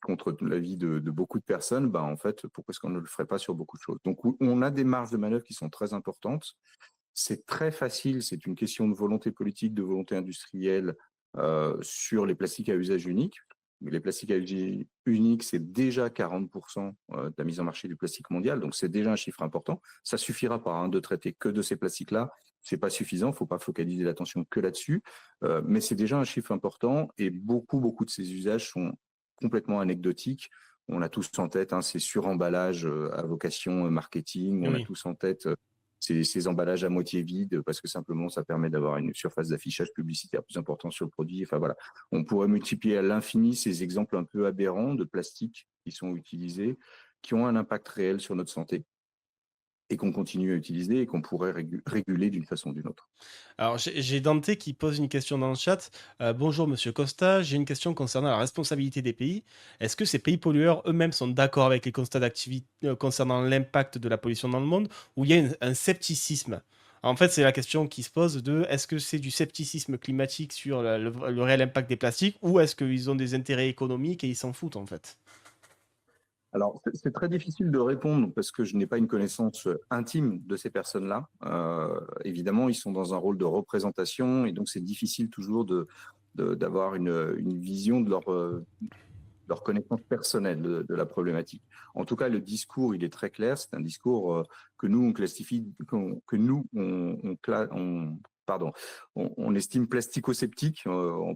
contre l'avis de beaucoup de personnes. Ben, en fait, pourquoi est-ce qu'on ne le ferait pas sur beaucoup de choses? Donc, on a des marges de manœuvre qui sont très importantes. C'est très facile, c'est une question de volonté politique, de volonté industrielle sur les plastiques à usage unique. Les plastiques à usage unique, c'est déjà 40% de la mise en marché du plastique mondial, donc c'est déjà un chiffre important. Ça suffira pas de traiter que de ces plastiques-là, c'est pas suffisant, il ne faut pas focaliser l'attention que là-dessus, mais c'est déjà un chiffre important et beaucoup de ces usages sont complètement anecdotiques. On a tous en tête ces suremballages à vocation marketing, on a Oui. tous en tête ces emballages à moitié vides parce que simplement ça permet d'avoir une surface d'affichage publicitaire plus importante sur le produit. Enfin voilà, on pourrait multiplier à l'infini ces exemples un peu aberrants de plastique qui sont utilisés, qui ont un impact réel sur notre santé et qu'on continue à utiliser et qu'on pourrait réguler d'une façon ou d'une autre. Alors, j'ai Dante qui pose une question dans le chat. Bonjour Monsieur Costa, j'ai une question concernant la responsabilité des pays. Est-ce que ces pays pollueurs eux-mêmes sont d'accord avec les constats d'activité concernant l'impact de la pollution dans le monde ou il y a un scepticisme? En fait, c'est la question qui se pose de est-ce que c'est du scepticisme climatique sur le réel impact des plastiques ou est-ce qu'ils ont des intérêts économiques et ils s'en foutent en fait? Alors, c'est très difficile de répondre parce que je n'ai pas une connaissance intime de ces personnes-là. Évidemment, ils sont dans un rôle de représentation et donc c'est difficile toujours d'avoir une vision de leur connaissance personnelle de la problématique. En tout cas, le discours, il est très clair. C'est un discours que nous, on classifie, que nous, pardon, on estime plastico-sceptique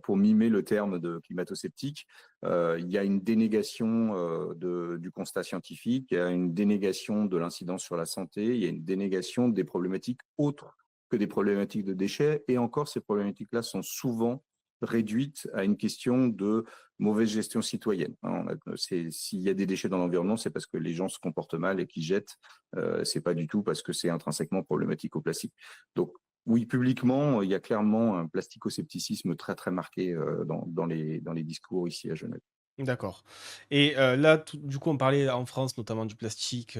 pour mimer le terme de climato-sceptique. Il y a une dénégation du constat scientifique, il y a une dénégation de l'incidence sur la santé, il y a une dénégation des problématiques autres que des problématiques de déchets. Et encore, ces problématiques-là sont souvent réduites à une question de mauvaise gestion citoyenne. S'il y a des déchets dans l'environnement, c'est parce que les gens se comportent mal et qu'ils jettent. C'est pas du tout parce que c'est intrinsèquement problématique au plastique. Donc oui, publiquement, il y a clairement un plastico-scepticisme très marqué dans les discours ici à Genève. D'accord. Et là, du coup, on parlait en France notamment du plastique,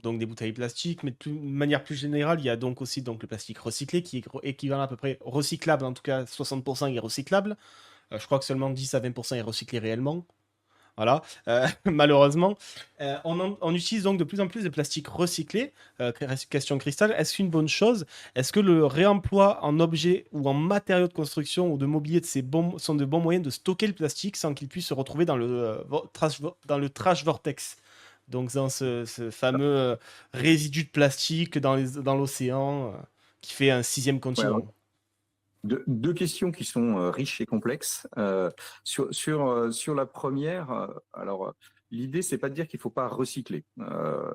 donc des bouteilles plastiques, mais de manière plus générale, il y a donc aussi donc, le plastique recyclé qui est équivalent à peu près recyclable, en tout cas 60% est recyclable. Je crois que seulement 10 à 20% est recyclé réellement. Voilà, malheureusement. On utilise donc de plus en plus de plastique recyclé. Question cristal, est-ce une bonne chose? Est-ce que le réemploi en objets ou en matériaux de construction ou de mobilier sont de bons moyens de stocker le plastique sans qu'il puisse se retrouver dans le trash vortex? Donc dans ce fameux résidu de plastique dans l'océan qui fait un sixième Ouais, alors, continent. deux questions qui sont riches et complexes. Sur la première, l'idée, c'est pas de dire qu'il faut pas recycler.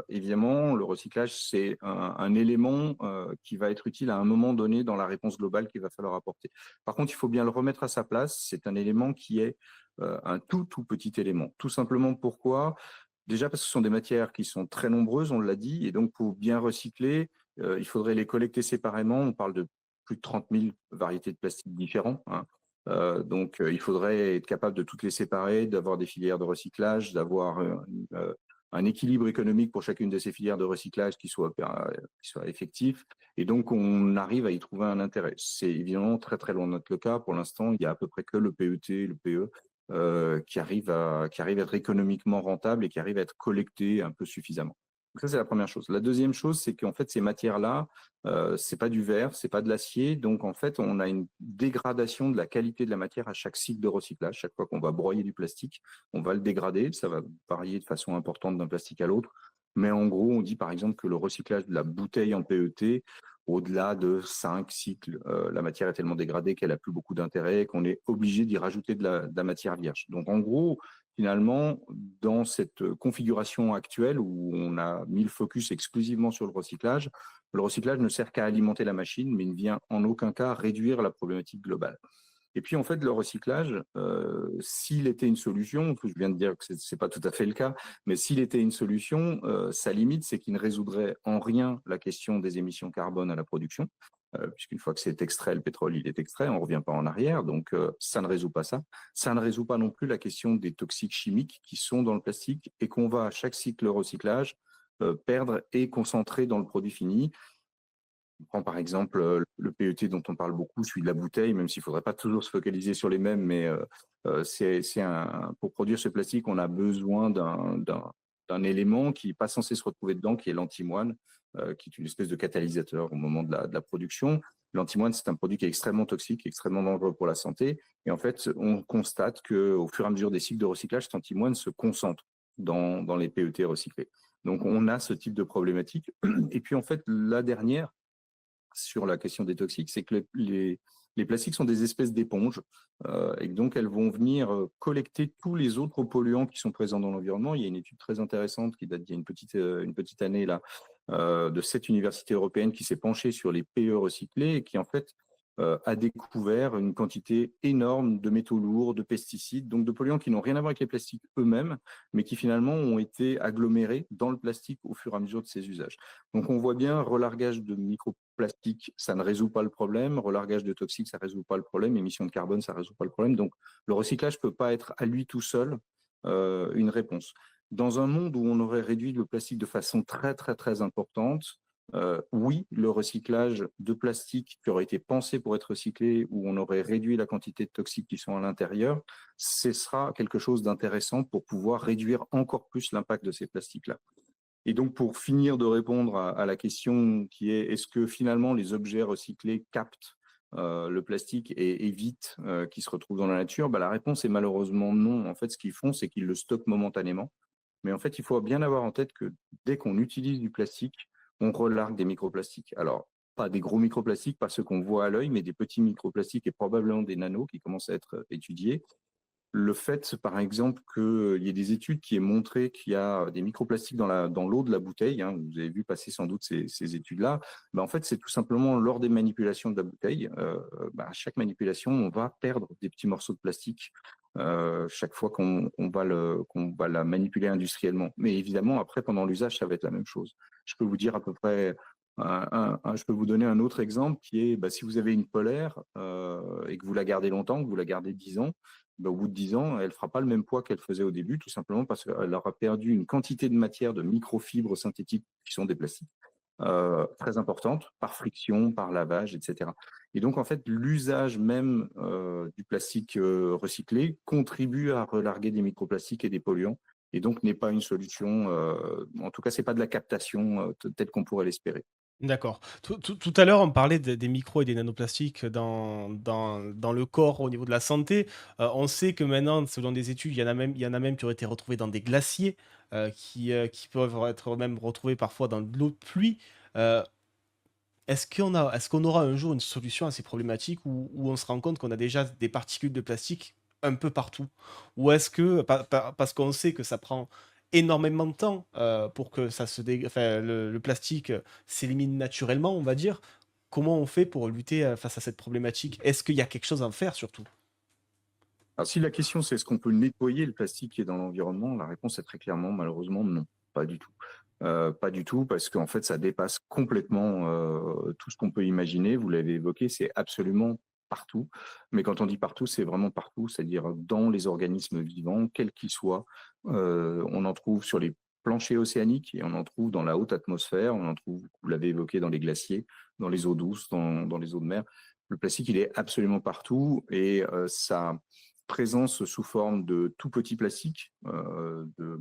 Évidemment, le recyclage, c'est un élément qui va être utile à un moment donné dans la réponse globale qu'il va falloir apporter. Par contre, il faut bien le remettre à sa place. C'est un élément qui est un tout petit élément. Tout simplement pourquoi? Déjà parce que ce sont des matières qui sont très nombreuses, on l'a dit, et donc pour bien recycler, il faudrait les collecter séparément. On parle de plus de 30 000 variétés de plastique différents, hein. Donc, il faudrait être capable de toutes les séparer, d'avoir des filières de recyclage, d'avoir un équilibre économique pour chacune de ces filières de recyclage qui soit effectif. Et donc, on arrive à y trouver un intérêt. C'est évidemment très loin de notre cas. Pour l'instant, il y a à peu près que le PET, le PE, qui arrive à être économiquement rentable et qui arrive à être collecté un peu suffisamment. Donc ça, c'est la première chose. La deuxième chose, c'est qu'en fait, ces matières-là, c'est pas du verre, c'est pas de l'acier. Donc, en fait, on a une dégradation de la qualité de la matière à chaque cycle de recyclage. Chaque fois qu'on va broyer du plastique, on va le dégrader. Ça va varier de façon importante d'un plastique à l'autre. Mais en gros, on dit par exemple que le recyclage de la bouteille en PET, au-delà de 5 cycles, la matière est tellement dégradée qu'elle n'a plus beaucoup d'intérêt et qu'on est obligé d'y rajouter de la matière vierge. Donc, en gros, finalement, dans cette configuration actuelle où on a mis le focus exclusivement sur le recyclage ne sert qu'à alimenter la machine, mais ne vient en aucun cas réduire la problématique globale. Et puis, en fait, le recyclage, s'il était une solution, je viens de dire que ce n'est pas tout à fait le cas, mais s'il était une solution, sa limite, c'est qu'il ne résoudrait en rien la question des émissions carbone à la production. puisqu'une fois que c'est extrait, le pétrole, il est extrait, on ne revient pas en arrière, donc ça ne résout pas ça. Ça ne résout pas non plus la question des toxiques chimiques qui sont dans le plastique et qu'on va, à chaque cycle de recyclage, perdre et concentrer dans le produit fini. On prend par exemple le PET dont on parle beaucoup, celui de la bouteille, même s'il ne faudrait pas toujours se focaliser sur les mêmes, mais pour produire ce plastique, on a besoin d'un élément qui n'est pas censé se retrouver dedans, qui est l'antimoine, qui est une espèce de catalyseur au moment de la production. L'antimoine, c'est un produit qui est extrêmement toxique, extrêmement dangereux pour la santé. Et en fait, on constate qu'au fur et à mesure des cycles de recyclage, cet antimoine se concentre dans les PET recyclés. Donc, on a ce type de problématique. Et puis, en fait, la dernière, sur la question des toxiques, c'est que les plastiques sont des espèces d'éponges et donc elles vont venir collecter tous les autres polluants qui sont présents dans l'environnement. Il y a une étude très intéressante qui date d'il y a une petite année là, de cette université européenne qui s'est penchée sur les PE recyclés et qui en fait a découvert une quantité énorme de métaux lourds, de pesticides, donc de polluants qui n'ont rien à voir avec les plastiques eux-mêmes, mais qui finalement ont été agglomérés dans le plastique au fur et à mesure de ses usages. Donc on voit bien, relargage de microplastiques, ça ne résout pas le problème, relargage de toxiques, ça ne résout pas le problème, émission de carbone, ça ne résout pas le problème. Donc le recyclage ne peut pas être à lui tout seul une réponse. Dans un monde où on aurait réduit le plastique de façon très, très, très importante, oui, le recyclage de plastique qui aurait été pensé pour être recyclé, où on aurait réduit la quantité de toxiques qui sont à l'intérieur, ce sera quelque chose d'intéressant pour pouvoir réduire encore plus l'impact de ces plastiques-là. Et donc, pour finir de répondre à la question qui est est-ce que finalement les objets recyclés captent le plastique et évitent qu'il se retrouve dans la nature, bah, la réponse est malheureusement non. En fait, ce qu'ils font, c'est qu'ils le stockent momentanément. Mais en fait, il faut bien avoir en tête que dès qu'on utilise du plastique, on relargue des microplastiques. Alors, pas des gros microplastiques, pas ceux qu'on voit à l'œil, mais des petits microplastiques et probablement des nanos qui commencent à être étudiés. Le fait, par exemple, qu'il y ait des études qui aient montré qu'il y a des microplastiques dans l'eau de la bouteille, hein, vous avez vu passer sans doute ces études-là, en fait, c'est tout simplement lors des manipulations de la bouteille, à chaque manipulation, on va perdre des petits morceaux de plastique chaque fois qu'on va la manipuler industriellement. Mais évidemment, après, pendant l'usage, ça va être la même chose. Je peux vous dire à peu près, je peux vous donner un autre exemple qui est, si vous avez une polaire et que vous la gardez longtemps, que vous la gardez 10 ans, au bout de 10 ans, elle ne fera pas le même poids qu'elle faisait au début, tout simplement parce qu'elle aura perdu une quantité de matière, de microfibres synthétiques qui sont des plastiques, très importante, par friction, par lavage, etc. Et donc, en fait, l'usage même du plastique recyclé contribue à relarguer des microplastiques et des polluants, et donc n'est pas une solution, en tout cas, ce n'est pas de la captation telle qu'on pourrait l'espérer. D'accord. Tout à l'heure, on parlait des micros et des nanoplastiques dans le corps au niveau de la santé. On sait que maintenant, selon des études, il y en a même qui ont été retrouvés dans des glaciers, qui peuvent être même retrouvés parfois dans de l'eau de pluie. Euh, est-ce qu'on aura un jour une solution à ces problématiques où on se rend compte qu'on a déjà des particules de plastique un peu partout? Ou est-ce que, parce qu'on sait que ça prend énormément de temps pour que enfin, le plastique s'élimine naturellement, on va dire, comment on fait pour lutter face à cette problématique? Est-ce qu'il y a quelque chose à en faire surtout? Alors, si la question c'est est-ce qu'on peut nettoyer le plastique qui est dans l'environnement, la réponse est très clairement, malheureusement, non, pas du tout. Pas du tout, parce qu'en fait, ça dépasse complètement tout ce qu'on peut imaginer. Vous l'avez évoqué, c'est absolument partout. Mais quand on dit partout, c'est vraiment partout, c'est-à-dire dans les organismes vivants, quels qu'ils soient. On en trouve sur les planchers océaniques et on en trouve dans la haute atmosphère, on en trouve, vous l'avez évoqué, dans les glaciers, dans les eaux douces, dans les eaux de mer. Le plastique, il est absolument partout et sa présence sous forme de tout petits plastiques, de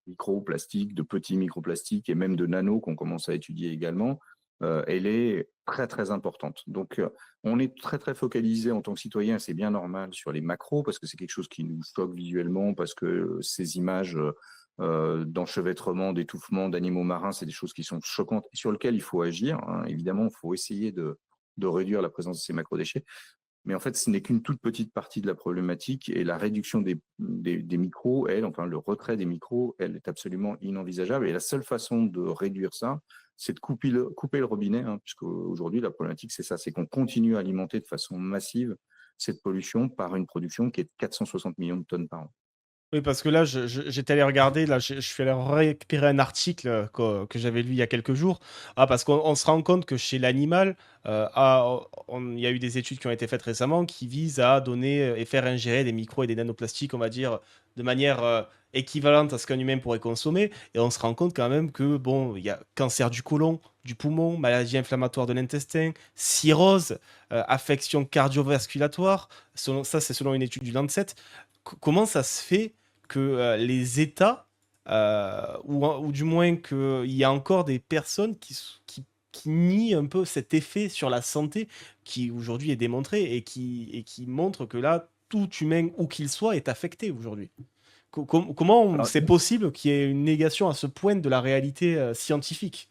microplastiques, de petits microplastiques et même de nanos qu'on commence à étudier également, elle est très très importante. Donc on est très très focalisé en tant que citoyen, c'est bien normal, sur les macros parce que c'est quelque chose qui nous choque visuellement, parce que ces images d'enchevêtrement, d'étouffement d'animaux marins, c'est des choses qui sont choquantes et sur lesquelles il faut agir, hein. Évidemment, il faut essayer de réduire la présence de ces macrodéchets. Mais en fait, ce n'est qu'une toute petite partie de la problématique et la réduction des micros, enfin le retrait des micros, elle est absolument inenvisageable. Et la seule façon de réduire ça, c'est de couper le robinet, hein, puisque aujourd'hui la problématique c'est ça, c'est qu'on continue à alimenter de façon massive cette pollution par une production qui est de 460 millions de tonnes par an. Oui, parce que là, j'étais allé regarder, là, je suis allé récupérer un article que j'avais lu il y a quelques jours. Ah, parce qu'on se rend compte que chez l'animal, il y a eu des études qui ont été faites récemment qui visent à donner et faire ingérer des micros et des nanoplastiques, on va dire, de manière équivalente à ce qu'un humain pourrait consommer. Et on se rend compte quand même que, bon, il y a cancer du côlon, du poumon, maladie inflammatoire de l'intestin, cirrhose, affection cardiovasculatoire. Ça, c'est selon une étude du Lancet. Comment ça se fait que les États, ou du moins qu'il y a encore des personnes qui nient un peu cet effet sur la santé qui aujourd'hui est démontré et qui montre que là, tout humain, où qu'il soit, est affecté aujourd'hui. Comment Alors, c'est possible qu'il y ait une négation à ce point de la réalité scientifique?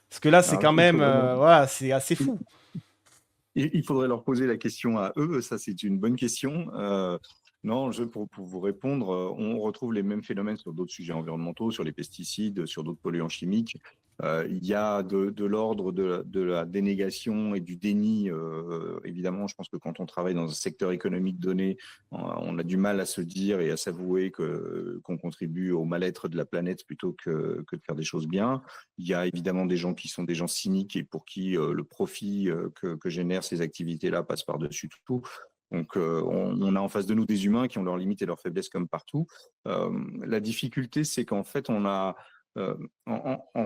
Parce que là, c'est alors, quand même, voilà, c'est assez fou. il faudrait leur poser la question à eux, ça c'est une bonne question. Non, pour vous répondre, on retrouve les mêmes phénomènes sur d'autres sujets environnementaux, sur les pesticides, sur d'autres polluants chimiques. Il y a de l'ordre de la dénégation et du déni. Évidemment, je pense que quand on travaille dans un secteur économique donné, on a du mal à se dire et à s'avouer qu'on contribue au mal-être de la planète plutôt que de faire des choses bien. Il y a évidemment des gens qui sont des gens cyniques et pour qui le profit que génèrent ces activités-là passe par-dessus tout. Donc, on a en face de nous des humains qui ont leurs limites et leurs faiblesses comme partout. La difficulté, c'est qu'en fait, en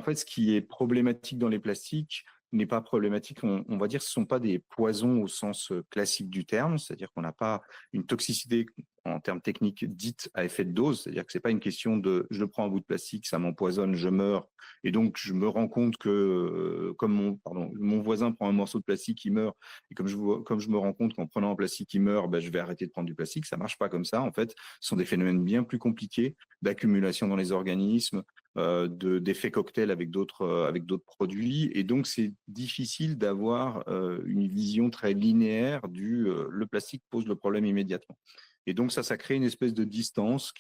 fait, ce qui est problématique dans les plastiques n'est pas problématique. On va dire, ce ne sont pas des poisons au sens classique du terme, c'est-à-dire qu'on n'a pas une toxicité en termes techniques dite à effet de dose, c'est-à-dire que c'est pas une question de je prends un bout de plastique, ça m'empoisonne, je meurs, et donc je me rends compte que comme mon voisin prend un morceau de plastique, il meurt, et comme je me rends compte qu'en prenant un plastique, il meurt, ben, je vais arrêter de prendre du plastique. Ça marche pas comme ça. En fait, ce sont des phénomènes bien plus compliqués d'accumulation dans les organismes, d'effets cocktails avec d'autres produits, et donc c'est difficile d'avoir une vision très linéaire du le plastique pose le problème immédiatement. Et donc ça crée une espèce de distance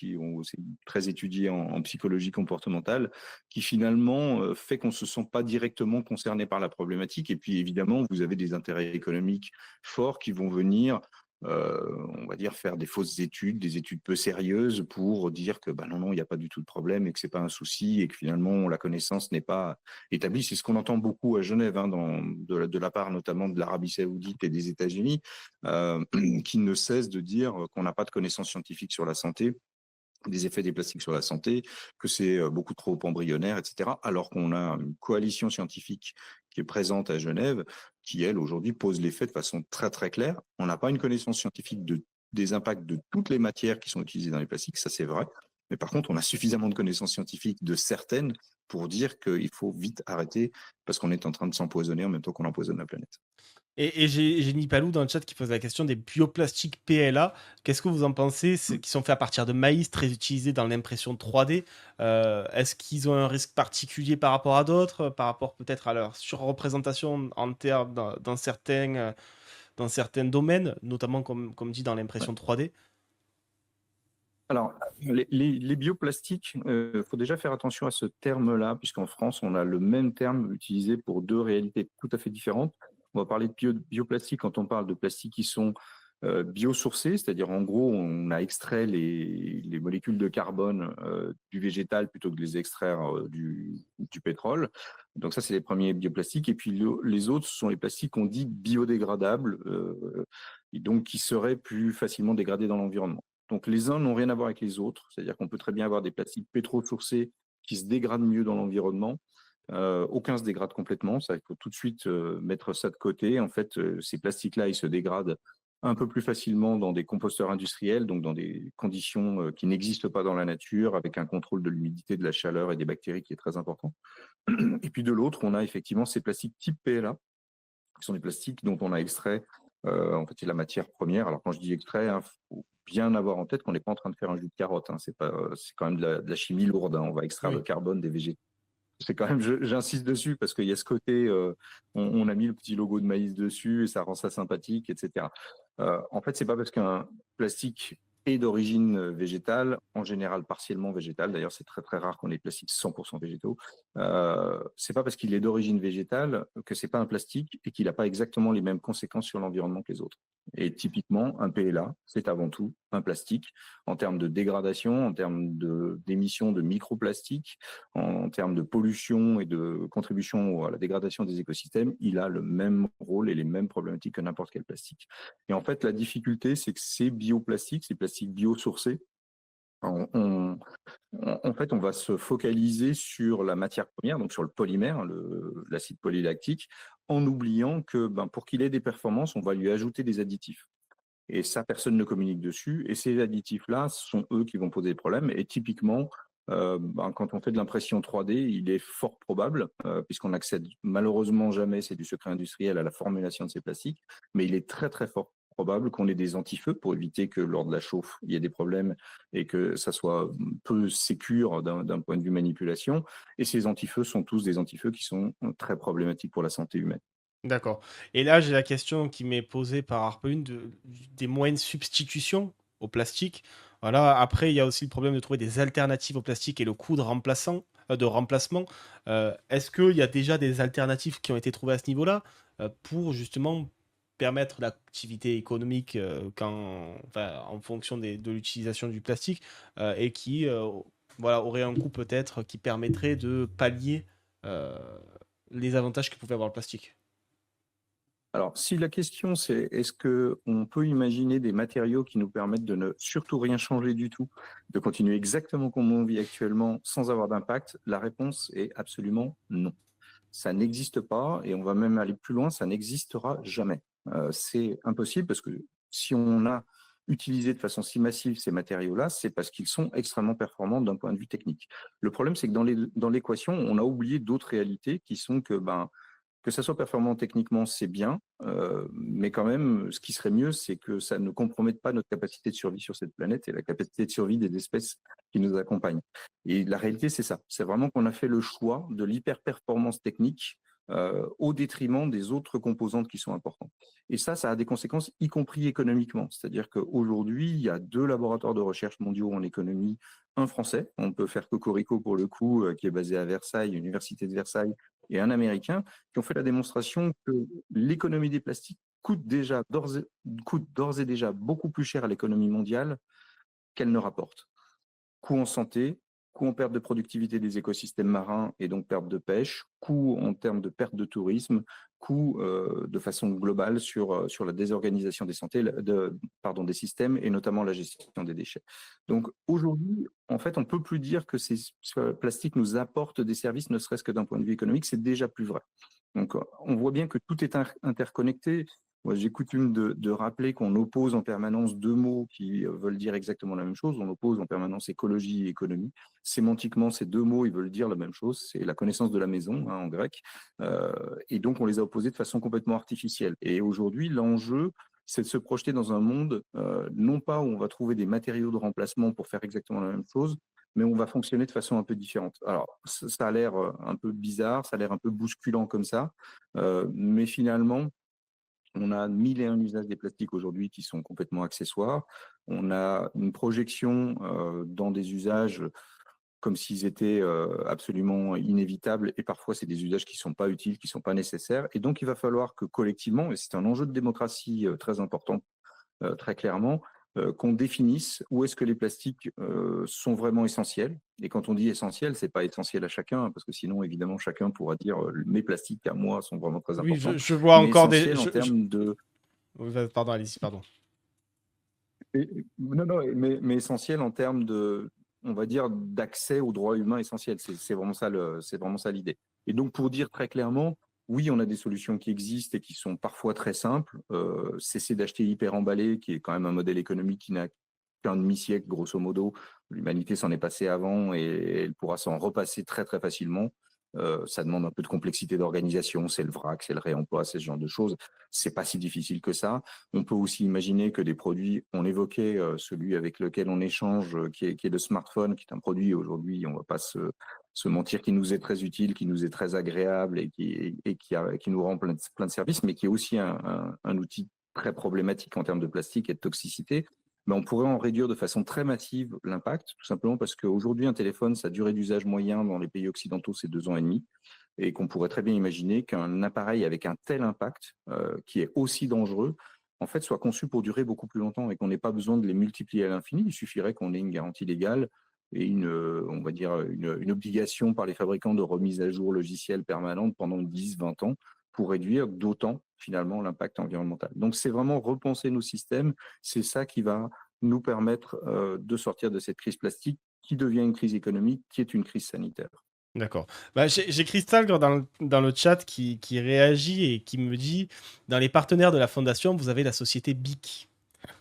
c'est très étudié en psychologie comportementale, qui finalement fait qu'on ne se sent pas directement concerné par la problématique. Et puis évidemment, vous avez des intérêts économiques forts qui vont venir, on va dire, faire des fausses études, des études peu sérieuses pour dire que bah non, il n'y a pas du tout de problème et que ce n'est pas un souci et que finalement la connaissance n'est pas établie. C'est ce qu'on entend beaucoup à Genève, hein, de la part notamment de l'Arabie saoudite et des États-Unis, qui ne cessent de dire qu'on n'a pas de connaissances scientifiques sur la santé, des effets des plastiques sur la santé, que c'est beaucoup trop embryonnaire, etc. Alors qu'on a une coalition scientifique qui est présente à Genève, qui, elle, aujourd'hui, pose les faits de façon très, très claire. On n'a pas une connaissance scientifique des impacts de toutes les matières qui sont utilisées dans les plastiques, ça c'est vrai. Mais par contre, on a suffisamment de connaissances scientifiques de certaines pour dire qu'il faut vite arrêter parce qu'on est en train de s'empoisonner en même temps qu'on empoisonne la planète. Et j'ai Nipalou dans le chat qui pose la question des bioplastiques PLA. Qu'est-ce que vous en pensez? Qui sont faits à partir de maïs, très utilisés dans l'impression 3D. Est-ce qu'ils ont un risque particulier par rapport à d'autres, par rapport peut-être à leur surreprésentation en termes dans certains domaines, notamment comme dit dans l'impression 3D? Alors, les bioplastiques, il faut déjà faire attention à ce terme-là, puisqu'en France, on a le même terme utilisé pour deux réalités tout à fait différentes. On va parler de bioplastique quand on parle de plastiques qui sont biosourcés, c'est-à-dire en gros, on a extrait les molécules de carbone du végétal plutôt que de les extraire du pétrole. Donc ça, c'est les premiers bioplastiques. Et puis les autres, ce sont les plastiques qu'on dit biodégradables, et donc qui seraient plus facilement dégradés dans l'environnement. Donc les uns n'ont rien à voir avec les autres, c'est-à-dire qu'on peut très bien avoir des plastiques pétro-sourcés qui se dégradent mieux dans l'environnement. Aucun se dégrade complètement, ça il faut tout de suite mettre ça de côté. En fait, ces plastiques-là, ils se dégradent un peu plus facilement dans des composteurs industriels, donc dans des conditions qui n'existent pas dans la nature, avec un contrôle de l'humidité, de la chaleur et des bactéries qui est très important. Et puis de l'autre, on a effectivement ces plastiques type PLA, qui sont des plastiques dont on a extrait en fait, c'est la matière première. Alors quand je dis extrait, il faut bien avoir en tête qu'on n'est pas en train de faire un jus de carotte. Hein. C'est quand même de la chimie lourde. Hein. On va extraire le Oui. carbone des végétaux. C'est quand même, j'insiste dessus parce qu'il y a ce côté, on a mis le petit logo de maïs dessus et ça rend ça sympathique, etc. En fait, c'est pas parce qu'un plastique est d'origine végétale, en général partiellement végétale. D'ailleurs, c'est très très rare qu'on ait des plastiques 100% végétaux. C'est pas parce qu'il est d'origine végétale que c'est pas un plastique et qu'il n'a pas exactement les mêmes conséquences sur l'environnement que les autres. Et typiquement, un PLA, c'est avant tout un plastique en termes de dégradation, en termes d'émissions de microplastiques, en termes de pollution et de contribution à la dégradation des écosystèmes. Il a le même rôle et les mêmes problématiques que n'importe quel plastique. Et en fait, la difficulté, c'est que ces bioplastiques, ces plastiques biosourcés, on, on, en fait, on va se focaliser sur la matière première, donc sur le polymère, l'acide polylactique, en oubliant que pour qu'il ait des performances, on va lui ajouter des additifs. Et ça, personne ne communique dessus. Et ces additifs-là sont eux qui vont poser des problèmes. Et typiquement, quand on fait de l'impression 3D, il est fort probable, puisqu'on n'accède malheureusement jamais, c'est du secret industriel, à la formulation de ces plastiques, mais il est très très fort probable qu'on ait des antifeux pour éviter que lors de la chauffe, il y ait des problèmes et que ça soit peu sécure d'un point de vue manipulation. Et ces antifeux sont tous des antifeux qui sont très problématiques pour la santé humaine. D'accord. Et là, j'ai la question qui m'est posée par Harpoon des moyens de substitution au plastique. Voilà. Après, il y a aussi le problème de trouver des alternatives au plastique et le coût de remplacement. Est-ce qu'il y a déjà des alternatives qui ont été trouvées à ce niveau-là pour justement permettre l'activité économique enfin, en fonction de l'utilisation du plastique et qui voilà, aurait un coût peut-être qui permettrait de pallier euh, les avantages que pouvait avoir le plastique? Alors, si la question c'est est-ce qu'on peut imaginer des matériaux qui nous permettent de ne surtout rien changer du tout, de continuer exactement comme on vit actuellement sans avoir d'impact, la réponse est absolument non. Ça n'existe pas et on va même aller plus loin, ça n'existera jamais. C'est impossible parce que si on a utilisé de façon si massive ces matériaux-là, c'est parce qu'ils sont extrêmement performants d'un point de vue technique. Le problème, c'est que dans l'équation, on a oublié d'autres réalités qui sont que ça soit performant techniquement, c'est bien, mais quand même, ce qui serait mieux, c'est que ça ne compromette pas notre capacité de survie sur cette planète et la capacité de survie des espèces qui nous accompagnent. Et la réalité, c'est ça. C'est vraiment qu'on a fait le choix de l'hyper-performance technique au détriment des autres composantes qui sont importantes. Et ça a des conséquences, y compris économiquement. C'est-à-dire qu'aujourd'hui, il y a 2 laboratoires de recherche mondiaux en économie, un français, on peut faire Cocorico pour le coup, qui est basé à Versailles, Université de Versailles, et un américain, qui ont fait la démonstration que l'économie des plastiques coûte d'ores et déjà beaucoup plus cher à l'économie mondiale qu'elle ne rapporte. Coût en santé, coût en perte de productivité des écosystèmes marins et donc perte de pêche, coût en termes de perte de tourisme, coût de façon globale sur la désorganisation des systèmes et notamment la gestion des déchets. Donc aujourd'hui, en fait, on ne peut plus dire que ces plastiques nous apportent des services, ne serait-ce que d'un point de vue économique, c'est déjà plus vrai. Donc on voit bien que tout est interconnecté. Moi, j'ai coutume de rappeler qu'on oppose en permanence 2 mots qui veulent dire exactement la même chose. On oppose en permanence écologie et économie. Sémantiquement, ces 2 mots, ils veulent dire la même chose. C'est la connaissance de la maison, en grec. Et donc, on les a opposés de façon complètement artificielle. Et aujourd'hui, l'enjeu, c'est de se projeter dans un monde, non pas où on va trouver des matériaux de remplacement pour faire exactement la même chose, mais on va fonctionner de façon un peu différente. Alors, ça a l'air un peu bizarre, ça a l'air un peu bousculant comme ça, mais finalement, on a 1001 usages des plastiques aujourd'hui qui sont complètement accessoires. On a une projection dans des usages comme s'ils étaient absolument inévitables et parfois c'est des usages qui ne sont pas utiles, qui ne sont pas nécessaires. Et donc il va falloir que collectivement, et c'est un enjeu de démocratie très important, très clairement, qu'on définisse où est-ce que les plastiques sont vraiment essentiels. Et quand on dit essentiel, c'est pas essentiel à chacun, parce que sinon, évidemment, chacun pourra dire mes plastiques à moi sont vraiment très Oui, importants, je vois mais encore des. essentiel en termes de Oui, pardon, allez-y, pardon. non, non, mais essentiel en termes de, on va dire, d'accès aux droits humains essentiels. C'est vraiment ça c'est vraiment ça l'idée. Et donc, pour dire très clairement, oui, on a des solutions qui existent et qui sont parfois très simples. Cesser d'acheter hyper emballé, qui est quand même un modèle économique qui n'a qu'un demi-siècle, grosso modo. L'humanité s'en est passée avant et elle pourra s'en repasser très, très facilement. Ça demande un peu de complexité d'organisation, c'est le vrac, c'est le réemploi, c'est ce genre de choses. C'est pas si difficile que ça. On peut aussi imaginer que des produits, on évoquait celui avec lequel on échange, qui est le smartphone, qui est un produit aujourd'hui, on ne va pas se mentir, qui nous est très utile, qui nous est très agréable et qui nous rend plein de services, mais qui est aussi un outil très problématique en termes de plastique et de toxicité. Mais on pourrait en réduire de façon très massive l'impact, tout simplement parce qu'aujourd'hui, un téléphone, sa durée d'usage moyen dans les pays occidentaux, c'est 2 ans et demi et qu'on pourrait très bien imaginer qu'un appareil avec un tel impact, qui est aussi dangereux, en fait, soient conçus pour durer beaucoup plus longtemps et qu'on n'ait pas besoin de les multiplier à l'infini. Il suffirait qu'on ait une garantie légale et on va dire, une obligation par les fabricants de remise à jour logicielle permanente pendant 10, 20 ans pour réduire d'autant, finalement, l'impact environnemental. Donc, c'est vraiment repenser nos systèmes. C'est ça qui va nous permettre de sortir de cette crise plastique qui devient une crise économique, qui est une crise sanitaire. D'accord. Bah, j'ai Crystal dans le chat qui réagit et qui me dit, dans les partenaires de la fondation, vous avez la société BIC.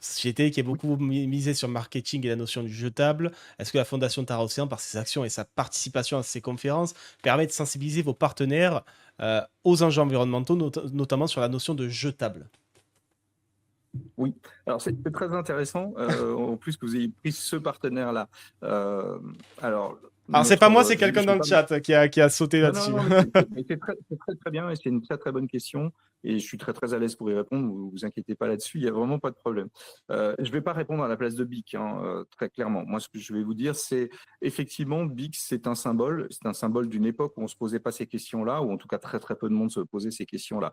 Société qui est Oui. beaucoup misée sur le marketing et la notion du jetable. Est-ce que la Fondation Tara Océan, par ses actions et sa participation à ces conférences, permet de sensibiliser vos partenaires aux enjeux environnementaux, notamment sur la notion de jetable? Oui, alors c'est très intéressant, en plus que vous ayez pris ce partenaire-là. Alors Alors, c'est pas moi, c'est je quelqu'un je vais dans le pas chat qui a sauté non, non, là-dessus. non, mais c'est très bien et c'est une très, très bonne question et je suis très, très à l'aise pour y répondre, vous inquiétez pas là-dessus, il y a vraiment pas de problème. Je vais pas répondre à la place de BIC, hein, très clairement. Moi, ce que je vais vous dire, c'est effectivement, BIC, c'est un symbole d'une époque où on se posait pas ces questions-là, ou en tout cas très, très peu de monde se posait ces questions-là.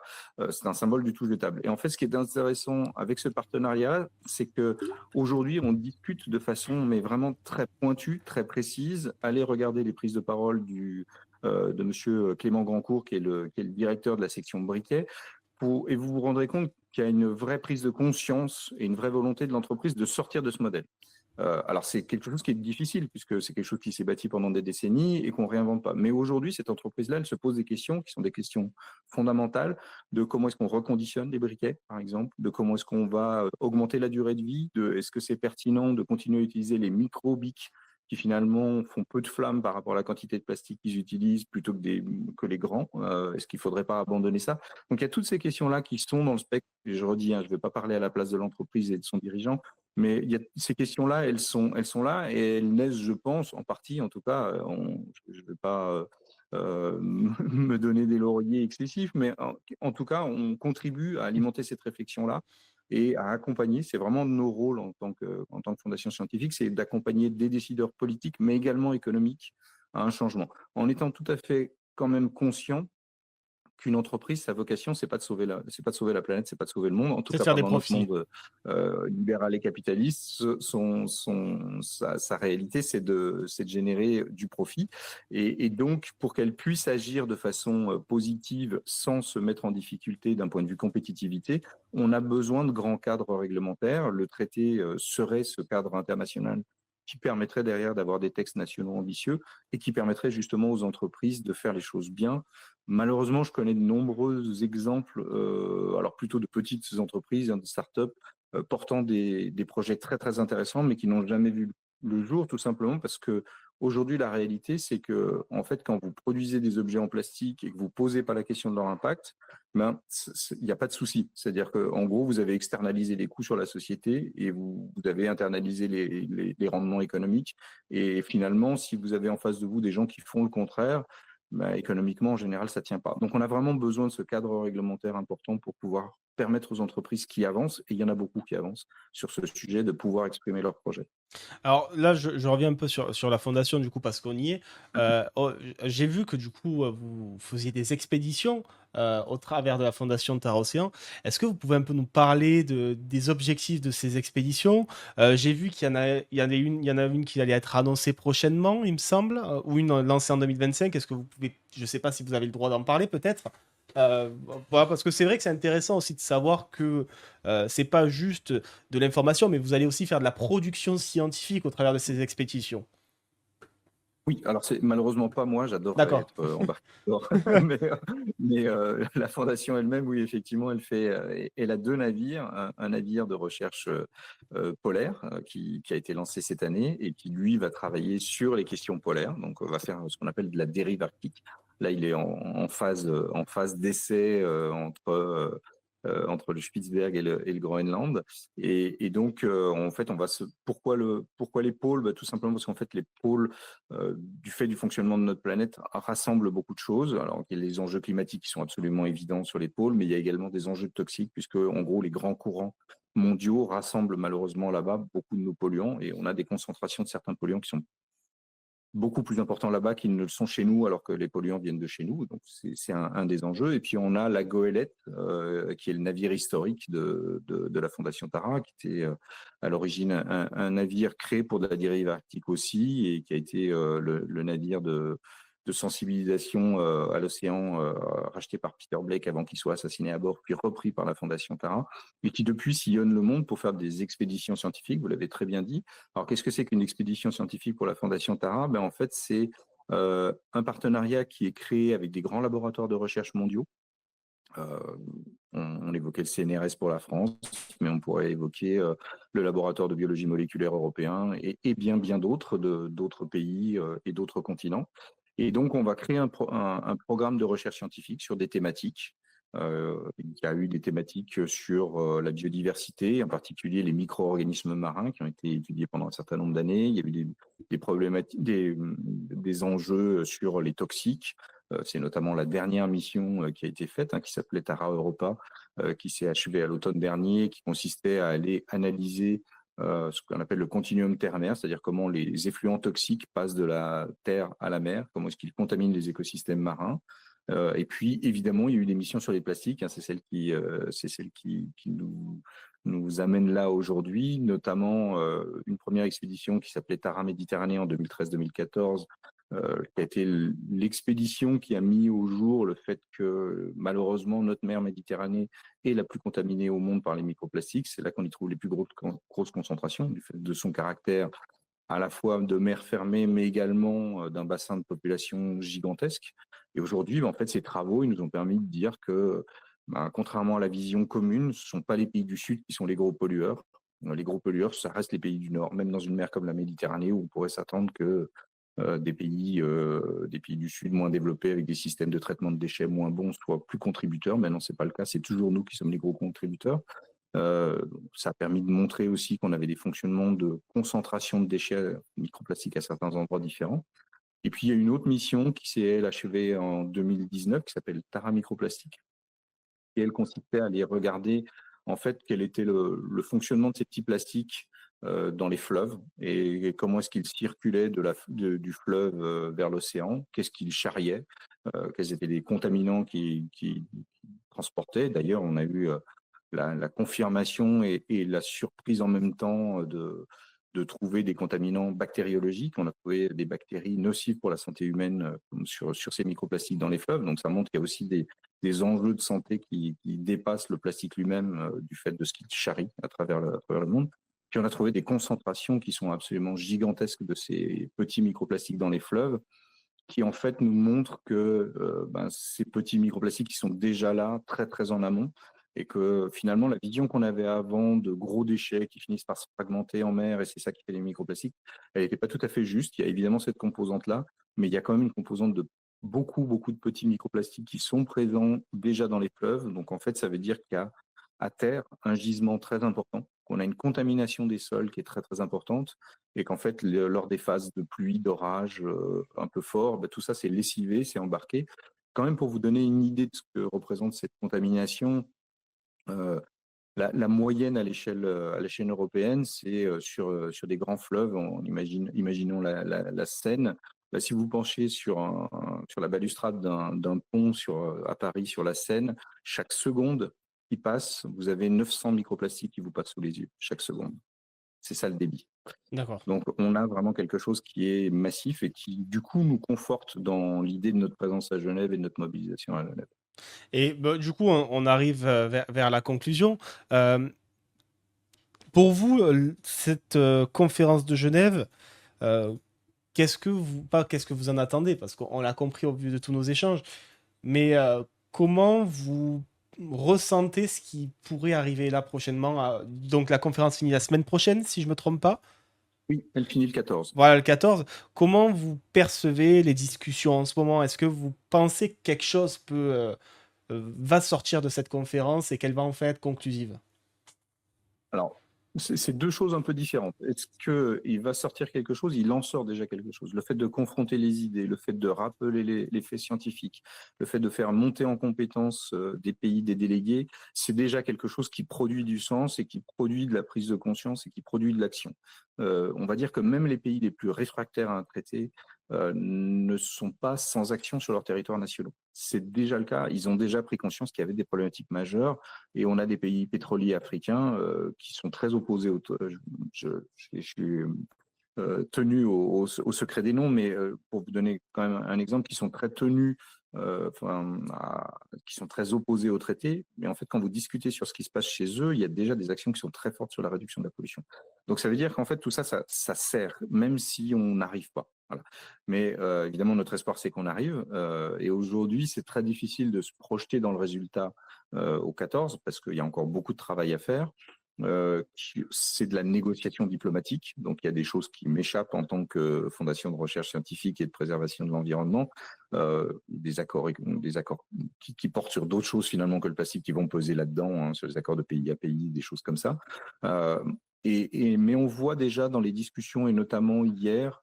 C'est un symbole du tout jetable. Et en fait, ce qui est intéressant avec ce partenariat, c'est que aujourd'hui, on discute de façon, mais vraiment très pointue, très précise. Allez regarder les prises de parole de Monsieur Clément Grandcourt, qui est le directeur de la section briquet, et vous vous rendrez compte qu'il y a une vraie prise de conscience et une vraie volonté de l'entreprise de sortir de ce modèle. Alors c'est quelque chose qui est difficile puisque c'est quelque chose qui s'est bâti pendant des décennies et qu'on réinvente pas. Mais aujourd'hui, cette entreprise-là, elle se pose des questions qui sont des questions fondamentales de comment est-ce qu'on reconditionne les briquets, par exemple, de comment est-ce qu'on va augmenter la durée de vie, de est-ce que c'est pertinent de continuer à utiliser les micro-bics qui finalement font peu de flammes par rapport à la quantité de plastique qu'ils utilisent plutôt que les grands. Est-ce qu'il ne faudrait pas abandonner ça? Donc il y a toutes ces questions-là qui sont dans le spectre. Et je redis, hein, je ne vais pas parler à la place de l'entreprise et de son dirigeant, mais il y a, ces questions-là, elles sont là et elles naissent, je pense, en partie, en tout cas, je ne vais pas me donner des lauriers excessifs, mais en tout cas, on contribue à alimenter cette réflexion-là et à accompagner. C'est vraiment nos rôles en tant que fondation scientifique, c'est d'accompagner des décideurs politiques, mais également économiques, à un changement. En étant tout à fait quand même conscient qu'une entreprise, sa vocation, c'est pas de sauver la planète, c'est pas de sauver le monde. En tout C'est de cas, faire pas des dans notre profits. monde libéral et capitaliste. Sa réalité, c'est de générer du profit. Et donc, pour qu'elle puisse agir de façon positive sans se mettre en difficulté d'un point de vue compétitivité, on a besoin de grands cadres réglementaires. Le traité serait ce cadre international qui permettrait derrière d'avoir des textes nationaux ambitieux et qui permettrait justement aux entreprises de faire les choses bien. Malheureusement, je connais de nombreux exemples, alors plutôt de petites entreprises, hein, de start-up, portant des projets très, très intéressants, mais qui n'ont jamais vu le jour, tout simplement parce que aujourd'hui, la réalité, c'est que, en fait, quand vous produisez des objets en plastique et que vous posez pas la question de leur impact, ben, il n'y a pas de souci. C'est-à-dire qu'en gros, vous avez externalisé les coûts sur la société et vous avez internalisé les rendements économiques. Et finalement, si vous avez en face de vous des gens qui font le contraire, bah, économiquement, en général, ça ne tient pas. Donc, on a vraiment besoin de ce cadre réglementaire important pour pouvoir permettre aux entreprises qui avancent, et il y en a beaucoup qui avancent sur ce sujet, de pouvoir exprimer leurs projets. Alors là, je reviens un peu sur la fondation, du coup, parce qu'on y est. Oh, j'ai vu que, du coup, vous faisiez des expéditions au travers de la fondation Tara Océan. Est-ce que vous pouvez un peu nous parler des objectifs de ces expéditions? J'ai vu il y en a une qui allait être annoncée prochainement, il me semble, ou une lancée en 2025. Est-ce que vous pouvez, je ne sais pas si vous avez le droit d'en parler, peut-être? Euh, voilà, parce que c'est vrai que c'est intéressant aussi de savoir que c'est pas juste de l'information, mais vous allez aussi faire de la production scientifique au travers de ces expéditions. Oui, alors c'est malheureusement pas moi, j'adorerais D'accord. être embarqué dedans. La fondation elle-même, oui, effectivement, elle a deux navires, un navire de recherche polaire qui a été lancé cette année et qui, lui, va travailler sur les questions polaires. Donc, on va faire ce qu'on appelle de la dérive arctique. Là, il est en phase d'essai entre le Spitzberg et le Groenland. Et donc, en fait, pourquoi les pôles? Bah, tout simplement parce qu'en fait, les pôles, du fait du fonctionnement de notre planète, rassemblent beaucoup de choses. Alors, il y a les enjeux climatiques qui sont absolument évidents sur les pôles, mais il y a également des enjeux toxiques, puisque, en gros, les grands courants mondiaux rassemblent malheureusement là-bas beaucoup de nos polluants, et on a des concentrations de certains polluants qui sont beaucoup plus importants là-bas qu'ils ne le sont chez nous, alors que les polluants viennent de chez nous. Donc, c'est un des enjeux. Et puis, on a la Goélette, qui est le navire historique de la Fondation Tara, qui était à l'origine un navire créé pour de la dérive arctique aussi, et qui a été le navire de sensibilisation à l'océan, racheté par Peter Blake avant qu'il soit assassiné à bord, puis repris par la Fondation Tara, et qui depuis sillonne le monde pour faire des expéditions scientifiques, vous l'avez très bien dit. Alors, qu'est-ce que c'est qu'une expédition scientifique pour la Fondation Tara? En fait, c'est un partenariat qui est créé avec des grands laboratoires de recherche mondiaux. Euh, on évoquait le CNRS pour la France, mais on pourrait évoquer le laboratoire de biologie moléculaire européen et bien d'autres d'autres pays et d'autres continents. Et donc, on va créer un programme de recherche scientifique sur des thématiques. Il y a eu des thématiques sur la biodiversité, en particulier les micro-organismes marins qui ont été étudiés pendant un certain nombre d'années. Il y a eu des problématiques, des enjeux sur les toxiques. C'est notamment la dernière mission qui a été faite, qui s'appelait Tara Europa, qui s'est achevée à l'automne dernier, qui consistait à aller analyser ce qu'on appelle le continuum ternaire, c'est-à-dire comment les effluents toxiques passent de la terre à la mer, comment est-ce qu'ils contaminent les écosystèmes marins. Et puis, évidemment, il y a eu des missions sur les plastiques, c'est celle qui nous amène là aujourd'hui, notamment une première expédition qui s'appelait Tara Méditerranée en 2013-2014, qui a été l'expédition qui a mis au jour le fait que malheureusement notre mer Méditerranée est la plus contaminée au monde par les microplastiques. C'est là qu'on y trouve les plus grosses concentrations du fait de son caractère à la fois de mer fermée, mais également d'un bassin de population gigantesque. Et aujourd'hui, en fait, ces travaux, ils nous ont permis de dire que, contrairement à la vision commune, ce ne sont pas les pays du Sud qui sont les gros pollueurs. Les gros pollueurs, ça reste les pays du Nord, même dans une mer comme la Méditerranée, où on pourrait s'attendre que des pays du Sud moins développés, avec des systèmes de traitement de déchets moins bons, soient plus contributeurs. Mais non, ce n'est pas le cas, c'est toujours nous qui sommes les gros contributeurs. Ça a permis de montrer aussi qu'on avait des fonctionnements de concentration de déchets microplastiques à certains endroits différents. Et puis, il y a une autre mission qui s'est achevée en 2019, qui s'appelle Tara Microplastique. Et elle consistait à aller regarder, en fait, quel était le fonctionnement de ces petits plastiques dans les fleuves et comment est-ce qu'ils circulaient du fleuve vers l'océan, qu'est-ce qu'ils charriaient, quels étaient les contaminants qui transportaient. D'ailleurs, on a eu la confirmation et la surprise en même temps de trouver des contaminants bactériologiques. On a trouvé des bactéries nocives pour la santé humaine sur ces microplastiques dans les fleuves. Donc, ça montre qu'il y a aussi des enjeux de santé qui dépassent le plastique lui-même du fait de ce qu'il charrie à travers le monde. Puis, on a trouvé des concentrations qui sont absolument gigantesques de ces petits microplastiques dans les fleuves, qui en fait nous montrent que ces petits microplastiques qui sont déjà là, très très en amont, et que finalement la vision qu'on avait avant de gros déchets qui finissent par se fragmenter en mer, et c'est ça qui fait les microplastiques, elle n'était pas tout à fait juste. Il y a évidemment cette composante-là, mais il y a quand même une composante de beaucoup de petits microplastiques qui sont présents déjà dans les fleuves. Donc en fait, ça veut dire qu'il y a à terre un gisement très important, qu'on a une contamination des sols qui est très très importante, et qu'en fait, lors des phases de pluie, d'orage un peu fort, tout ça c'est lessivé, c'est embarqué. Quand même, pour vous donner une idée de ce que représente cette contamination, la moyenne à l'échelle européenne, c'est sur des grands fleuves, imaginons la Seine. Si vous penchez sur la balustrade d'un pont à Paris, sur la Seine, chaque seconde qui passe, vous avez 900 microplastiques qui vous passent sous les yeux, chaque seconde. C'est ça le débit. D'accord. Donc, on a vraiment quelque chose qui est massif et qui, du coup, nous conforte dans l'idée de notre présence à Genève et de notre mobilisation à Genève. Et du coup, on arrive vers la conclusion. Euh, pour vous, cette conférence de Genève, euh, qu'est-ce que vous en attendez? Parce qu'on l'a compris au vu de tous nos échanges, mais comment vous ressentez ce qui pourrait arriver là prochainement? Donc la conférence finit la semaine prochaine, si je me trompe pas. Oui, elle finit le 14. Voilà, le 14. Comment vous percevez les discussions en ce moment? Est-ce que vous pensez que quelque chose va sortir de cette conférence et qu'elle va enfin être conclusive? Alors, c'est deux choses un peu différentes. Est-ce qu'il va sortir quelque chose? Il en sort déjà quelque chose. Le fait de confronter les idées, le fait de rappeler les faits scientifiques, le fait de faire monter en compétence des pays, des délégués, c'est déjà quelque chose qui produit du sens et qui produit de la prise de conscience et qui produit de l'action. On va dire que même les pays les plus réfractaires à un traité ne sont pas sans action sur leur territoire national. C'est déjà le cas. Ils ont déjà pris conscience qu'il y avait des problématiques majeures et on a des pays pétroliers africains qui sont très opposés je suis tenus au secret des noms, mais pour vous donner quand même un exemple, qui sont très tenus, qui sont très opposés au traité. Mais en fait, quand vous discutez sur ce qui se passe chez eux, il y a déjà des actions qui sont très fortes sur la réduction de la pollution. Donc ça veut dire qu'en fait, tout ça, ça sert, même si on n'arrive pas. Voilà. Mais évidemment, notre espoir, c'est qu'on arrive. Et aujourd'hui, c'est très difficile de se projeter dans le résultat au 14, parce qu'il y a encore beaucoup de travail à faire. C'est de la négociation diplomatique, donc il y a des choses qui m'échappent en tant que fondation de recherche scientifique et de préservation de l'environnement, des accords qui portent sur d'autres choses finalement que le plastique qui vont peser là-dedans, hein, sur les accords de pays à pays, des choses comme ça. Mais on voit déjà dans les discussions, et notamment hier,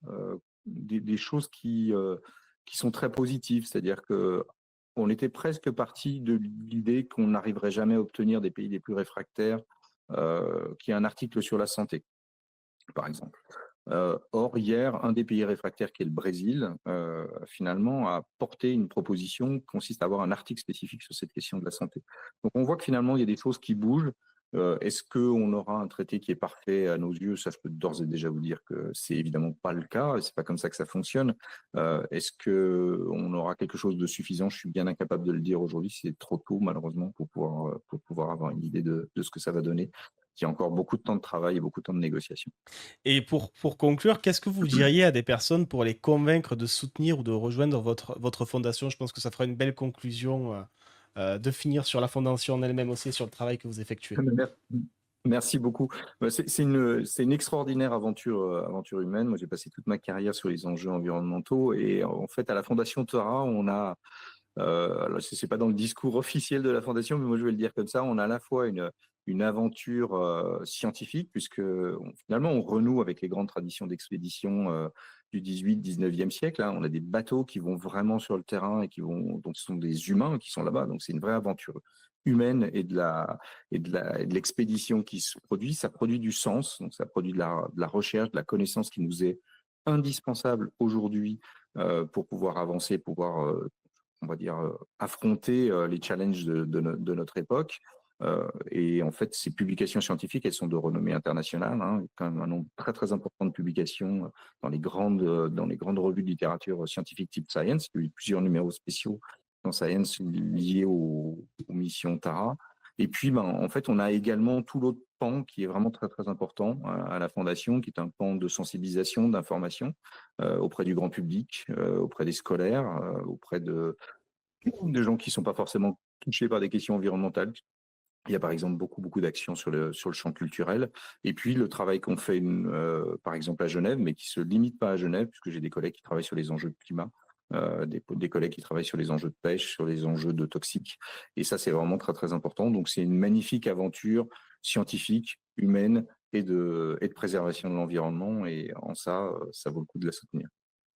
des choses qui sont très positives, c'est-à-dire que on était presque parti de l'idée qu'on n'arriverait jamais à obtenir des pays les plus réfractaires qui a un article sur la santé, par exemple. Or, hier, un des pays réfractaires, qui est le Brésil, finalement, a porté une proposition qui consiste à avoir un article spécifique sur cette question de la santé. Donc, on voit que finalement, il y a des choses qui bougent. Est-ce qu'on aura un traité qui est parfait à nos yeux? Ça, je peux d'ores et déjà vous dire que c'est évidemment pas le cas, et c'est pas comme ça que ça fonctionne. Est-ce qu'on aura quelque chose de suffisant? Je suis bien incapable de le dire aujourd'hui, c'est trop tôt malheureusement pour pouvoir avoir une idée de ce que ça va donner. Il y a encore beaucoup de temps de travail et beaucoup de temps de négociation. Et pour conclure, qu'est-ce que vous diriez à des personnes pour les convaincre de soutenir ou de rejoindre votre fondation? Je pense que ça fera une belle conclusion de finir sur la fondation en elle-même aussi, sur le travail que vous effectuez. Merci beaucoup. C'est une extraordinaire aventure humaine. Moi, j'ai passé toute ma carrière sur les enjeux environnementaux, et en fait, à la Fondation Tara, on a, alors c'est pas dans le discours officiel de la Fondation, mais moi je vais le dire comme ça, on a à la fois une aventure scientifique, puisque finalement on renoue avec les grandes traditions d'expédition du 19e siècle. Hein. On a des bateaux qui vont vraiment sur le terrain et donc ce sont des humains qui sont là-bas. Donc c'est une vraie aventure humaine, et de l'expédition qui se produit. Ça produit du sens, donc ça produit de la recherche, de la connaissance qui nous est indispensable aujourd'hui pour pouvoir avancer, pouvoir on va dire, affronter les challenges de notre époque. Et en fait, ces publications scientifiques, elles sont de renommée internationale. Hein, quand même un nombre très très important de publications dans les grandes revues de littérature scientifique type Science. Il y a eu plusieurs numéros spéciaux dans Science liés aux missions Tara. Et puis, en fait, on a également tout l'autre pan qui est vraiment très très important à la Fondation, qui est un pan de sensibilisation, d'information auprès du grand public, auprès des scolaires, auprès de gens qui ne sont pas forcément touchés par des questions environnementales. Il y a par exemple beaucoup d'actions sur le champ culturel. Et puis le travail qu'on fait par exemple à Genève, mais qui ne se limite pas à Genève, puisque j'ai des collègues qui travaillent sur les enjeux de climat, des collègues qui travaillent sur les enjeux de pêche, sur les enjeux de toxiques. Et ça, c'est vraiment très très important. Donc c'est une magnifique aventure scientifique, humaine et de préservation de l'environnement. Et en ça, ça vaut le coup de la soutenir.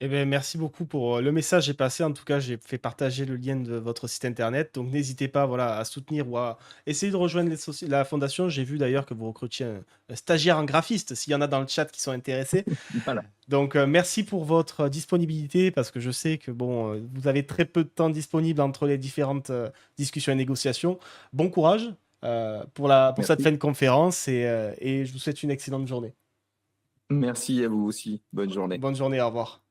Eh bien, merci beaucoup pour le message est passé. En tout cas, j'ai fait partager le lien de votre site internet. Donc, n'hésitez pas voilà, à soutenir ou à essayer de rejoindre la fondation. J'ai vu d'ailleurs que vous recrutiez un stagiaire en graphiste, s'il y en a dans le chat qui sont intéressés. Voilà. Donc, merci pour votre disponibilité parce que je sais que bon, vous avez très peu de temps disponible entre les différentes discussions et négociations. Bon courage pour cette Merci. fin de conférence et je vous souhaite une excellente journée. Merci à vous aussi. Bonne journée. Bonne journée, au revoir.